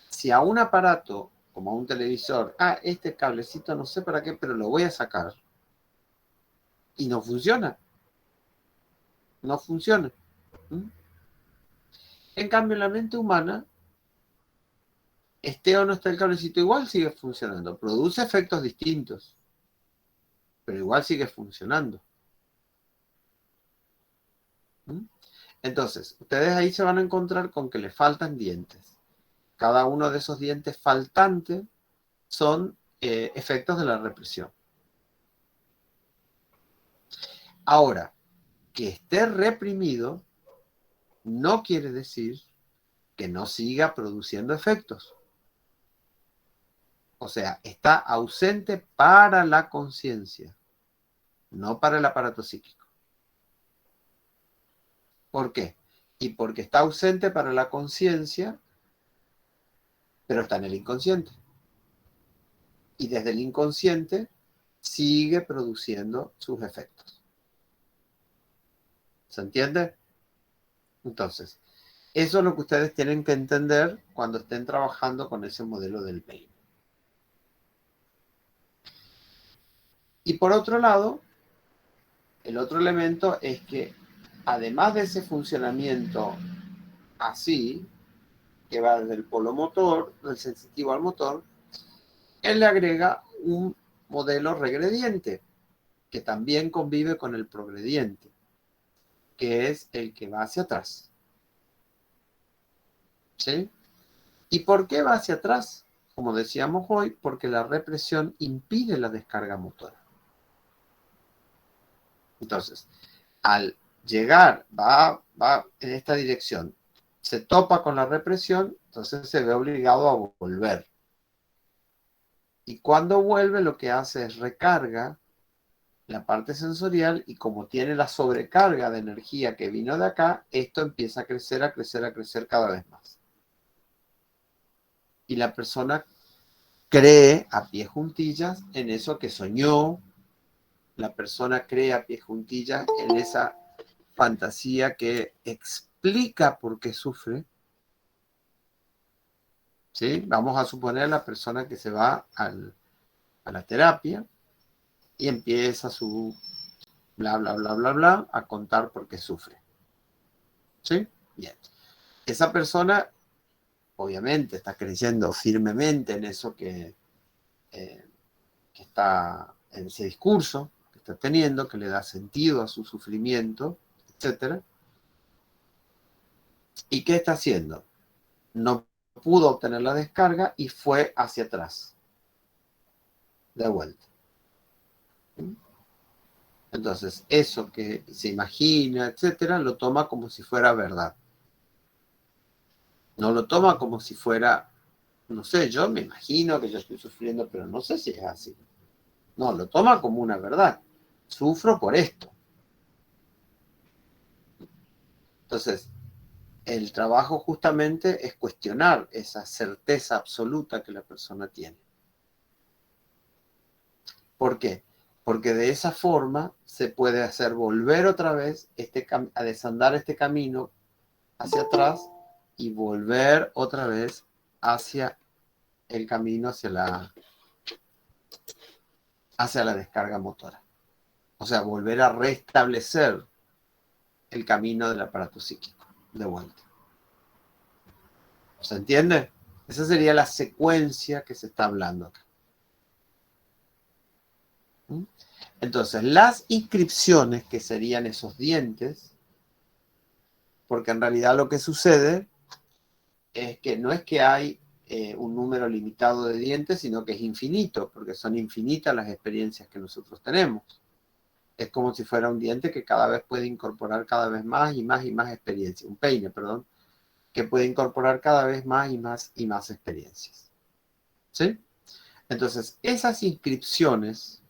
Si a un aparato, como a un televisor, este cablecito no sé para qué, pero lo voy a sacar, y no funciona. No funciona. En cambio, en la mente humana, esté o no esté el cablecito, igual sigue funcionando. Produce efectos distintos, pero igual sigue funcionando. Entonces, ustedes ahí se van a encontrar con que le faltan dientes. Cada uno de esos dientes faltantes son efectos de la represión. Ahora, que esté reprimido no quiere decir que no siga produciendo efectos. O sea, está ausente para la conciencia, no para el aparato psíquico. ¿Por qué? Y porque está ausente para la conciencia, pero está en el inconsciente. Y desde el inconsciente sigue produciendo sus efectos. ¿Se entiende? Entonces, eso es lo que ustedes tienen que entender cuando estén trabajando con ese modelo del pain. Y por otro lado, el otro elemento es que además de ese funcionamiento así, que va desde el polo motor, del sensitivo al motor, él le agrega un modelo regrediente, que también convive con el progrediente, que es el que va hacia atrás. ¿Sí? ¿Y por qué va hacia atrás? Como decíamos hoy, porque la represión impide la descarga motora. Entonces, al llegar, va en esta dirección, se topa con la represión, entonces se ve obligado a volver. Y cuando vuelve, lo que hace es recarga la parte sensorial, y como tiene la sobrecarga de energía que vino de acá, esto empieza a crecer, a crecer, a crecer cada vez más. Y la persona cree a pie juntillas en eso que soñó, la persona cree a pie juntillas en esa fantasía que explica por qué sufre. ¿Sí? Vamos a suponer la persona que se va a la terapia y empieza su bla, bla, bla, bla, bla, a contar por qué sufre. ¿Sí? Bien. Esa persona, obviamente, está creyendo firmemente en eso que está en ese discurso que está teniendo, que le da sentido a su sufrimiento, etc. ¿Y qué está haciendo? No pudo obtener la descarga y fue hacia atrás, de vuelta. Entonces, eso que se imagina, etcétera, lo toma como si fuera verdad. No lo toma como si fuera, no sé, yo me imagino que yo estoy sufriendo, pero no sé si es así. No, lo toma como una verdad. Sufro por esto. Entonces, el trabajo justamente es cuestionar esa certeza absoluta que la persona tiene. ¿Por qué? Porque de esa forma se puede hacer volver otra vez a desandar este camino hacia atrás y volver otra vez hacia el camino hacia la descarga motora. O sea, volver a restablecer el camino del aparato psíquico de vuelta. ¿Se entiende? Esa sería la secuencia que se está hablando acá. Entonces, las inscripciones, que serían esos dientes, porque en realidad lo que sucede es que no es que hay un número limitado de dientes, sino que es infinito, porque son infinitas las experiencias que nosotros tenemos. Es como si fuera un diente que cada vez puede incorporar cada vez más y más y más experiencias. Un peine, perdón, que puede incorporar cada vez más y más experiencias. ¿Sí? Entonces, esas inscripciones,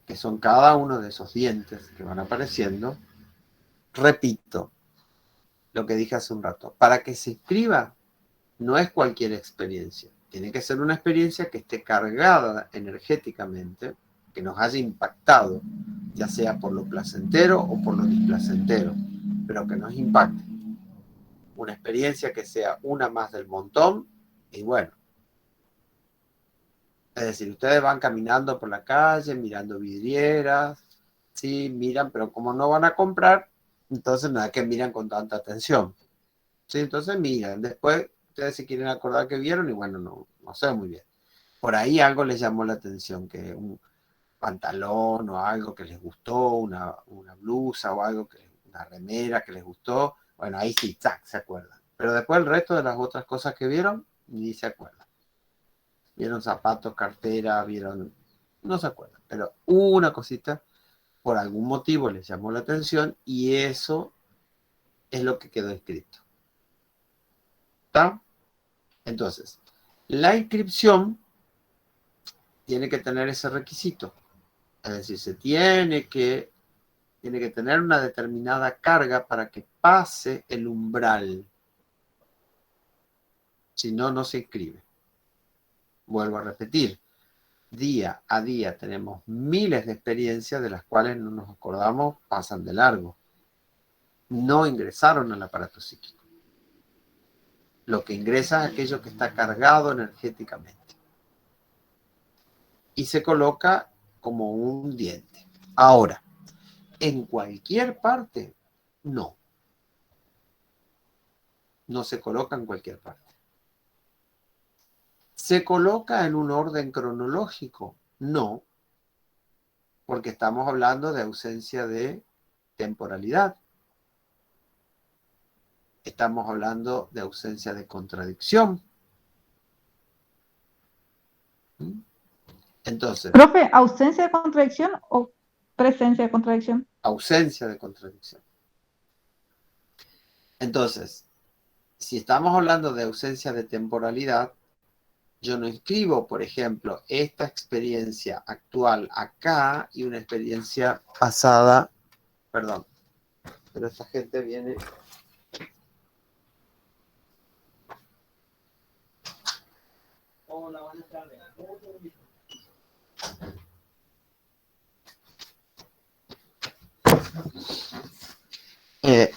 que son cada uno de esos dientes que van apareciendo, repito lo que dije hace un rato, para que se inscriba no es cualquier experiencia, tiene que ser una experiencia que esté cargada energéticamente, que nos haya impactado, ya sea por lo placentero o por lo displacentero, pero que nos impacte. Una experiencia que sea una más del montón, y bueno, es decir, ustedes van caminando por la calle, mirando vidrieras, sí, miran, pero como no van a comprar, entonces nada que miran con tanta atención. Sí, entonces miran, después ustedes se quieren acordar que vieron y bueno, no sé muy bien. Por ahí algo les llamó la atención, que un pantalón o algo que les gustó, una blusa o algo, una remera que les gustó, bueno, ahí sí, ¡tac!, se acuerdan. Pero después el resto de las otras cosas que vieron, ni se acuerdan. Vieron zapatos, cartera, vieron, no se acuerdan, pero una cosita por algún motivo les llamó la atención y eso es lo que quedó escrito. ¿Está? Entonces, la inscripción tiene que tener ese requisito. Es decir, tiene que tener una determinada carga para que pase el umbral. Si no, no se inscribe. Vuelvo a repetir. Día a día tenemos miles de experiencias de las cuales no nos acordamos, pasan de largo. No ingresaron al aparato psíquico. Lo que ingresa es aquello que está cargado energéticamente. Y se coloca como un diente. Ahora, en cualquier parte, no. No se coloca en cualquier parte. ¿Se coloca en un orden cronológico? No, porque estamos hablando de ausencia de temporalidad. Estamos hablando de ausencia de contradicción. Entonces, Profe, ¿ausencia de contradicción o presencia de contradicción? Ausencia de contradicción. Entonces, si estamos hablando de ausencia de temporalidad, yo no inscribo, por ejemplo, esta experiencia actual acá y una experiencia pasada, perdón, pero esta gente viene... Hola, buenas tardes.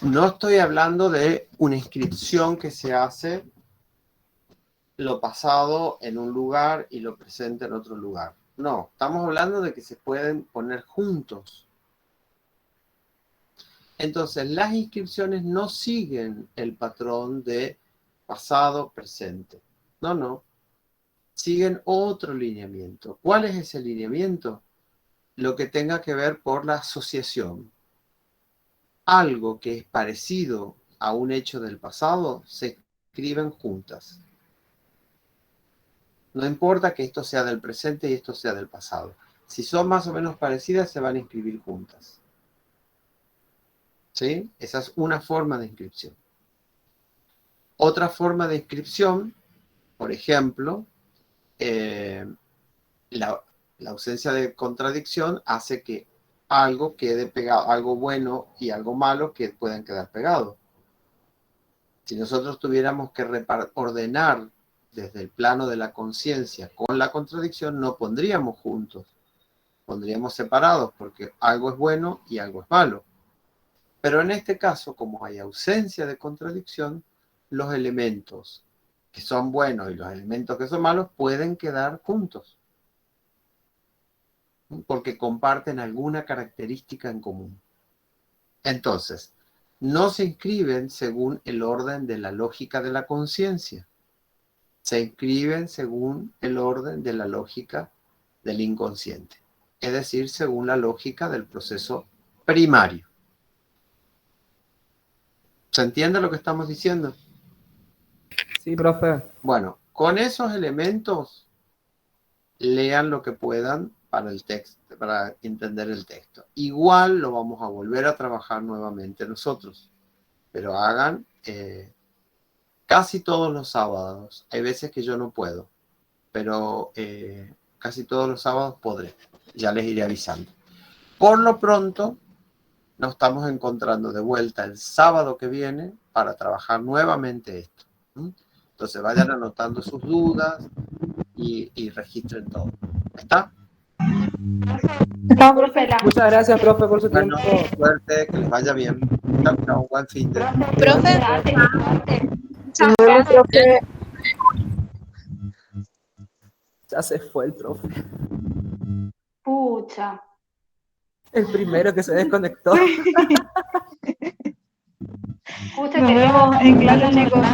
No estoy hablando de una inscripción que se hace lo pasado en un lugar y lo presente en otro lugar. No, estamos hablando de que se pueden poner juntos. Entonces, las inscripciones no siguen el patrón de pasado, presente. No, no. Siguen otro lineamiento. ¿Cuál es ese lineamiento? Lo que tenga que ver por la asociación. Algo que es parecido a un hecho del pasado se escriben juntas. No importa que esto sea del presente y esto sea del pasado. Si son más o menos parecidas, se van a inscribir juntas. ¿Sí? Esa es una forma de inscripción. Otra forma de inscripción, por ejemplo, la ausencia de contradicción hace que algo quede pegado, algo bueno y algo malo que puedan quedar pegados. Si nosotros tuviéramos que ordenar desde el plano de la conciencia con la contradicción, no pondríamos juntos, pondríamos separados, porque algo es bueno y algo es malo. Pero en este caso, como hay ausencia de contradicción, los elementos que son buenos y los elementos que son malos pueden quedar juntos, porque comparten alguna característica en común. Entonces, no se inscriben según el orden de la lógica de la conciencia, se inscriben según el orden de la lógica del inconsciente, es decir, según la lógica del proceso primario. ¿Se entiende lo que estamos diciendo? Sí, profe. Bueno, con esos elementos, lean lo que puedan para el texto, para entender el texto. Igual lo vamos a volver a trabajar nuevamente nosotros, pero hagan casi todos los sábados. Hay veces que yo no puedo, pero casi todos los sábados podré. Ya les iré avisando. Por lo pronto, nos estamos encontrando de vuelta el sábado que viene para trabajar nuevamente esto. Entonces vayan anotando sus dudas y registren todo. ¿Está? No, profe, Muchas gracias, profe, por su Bueno, tiempo. suerte, que les vaya bien. Chao, chao, buen fin de. Profe, Nos vemos, profe. Ya se fue el profe. Pucha. El primero que se desconectó. Pucha, Nos que vemos en clase, chicos.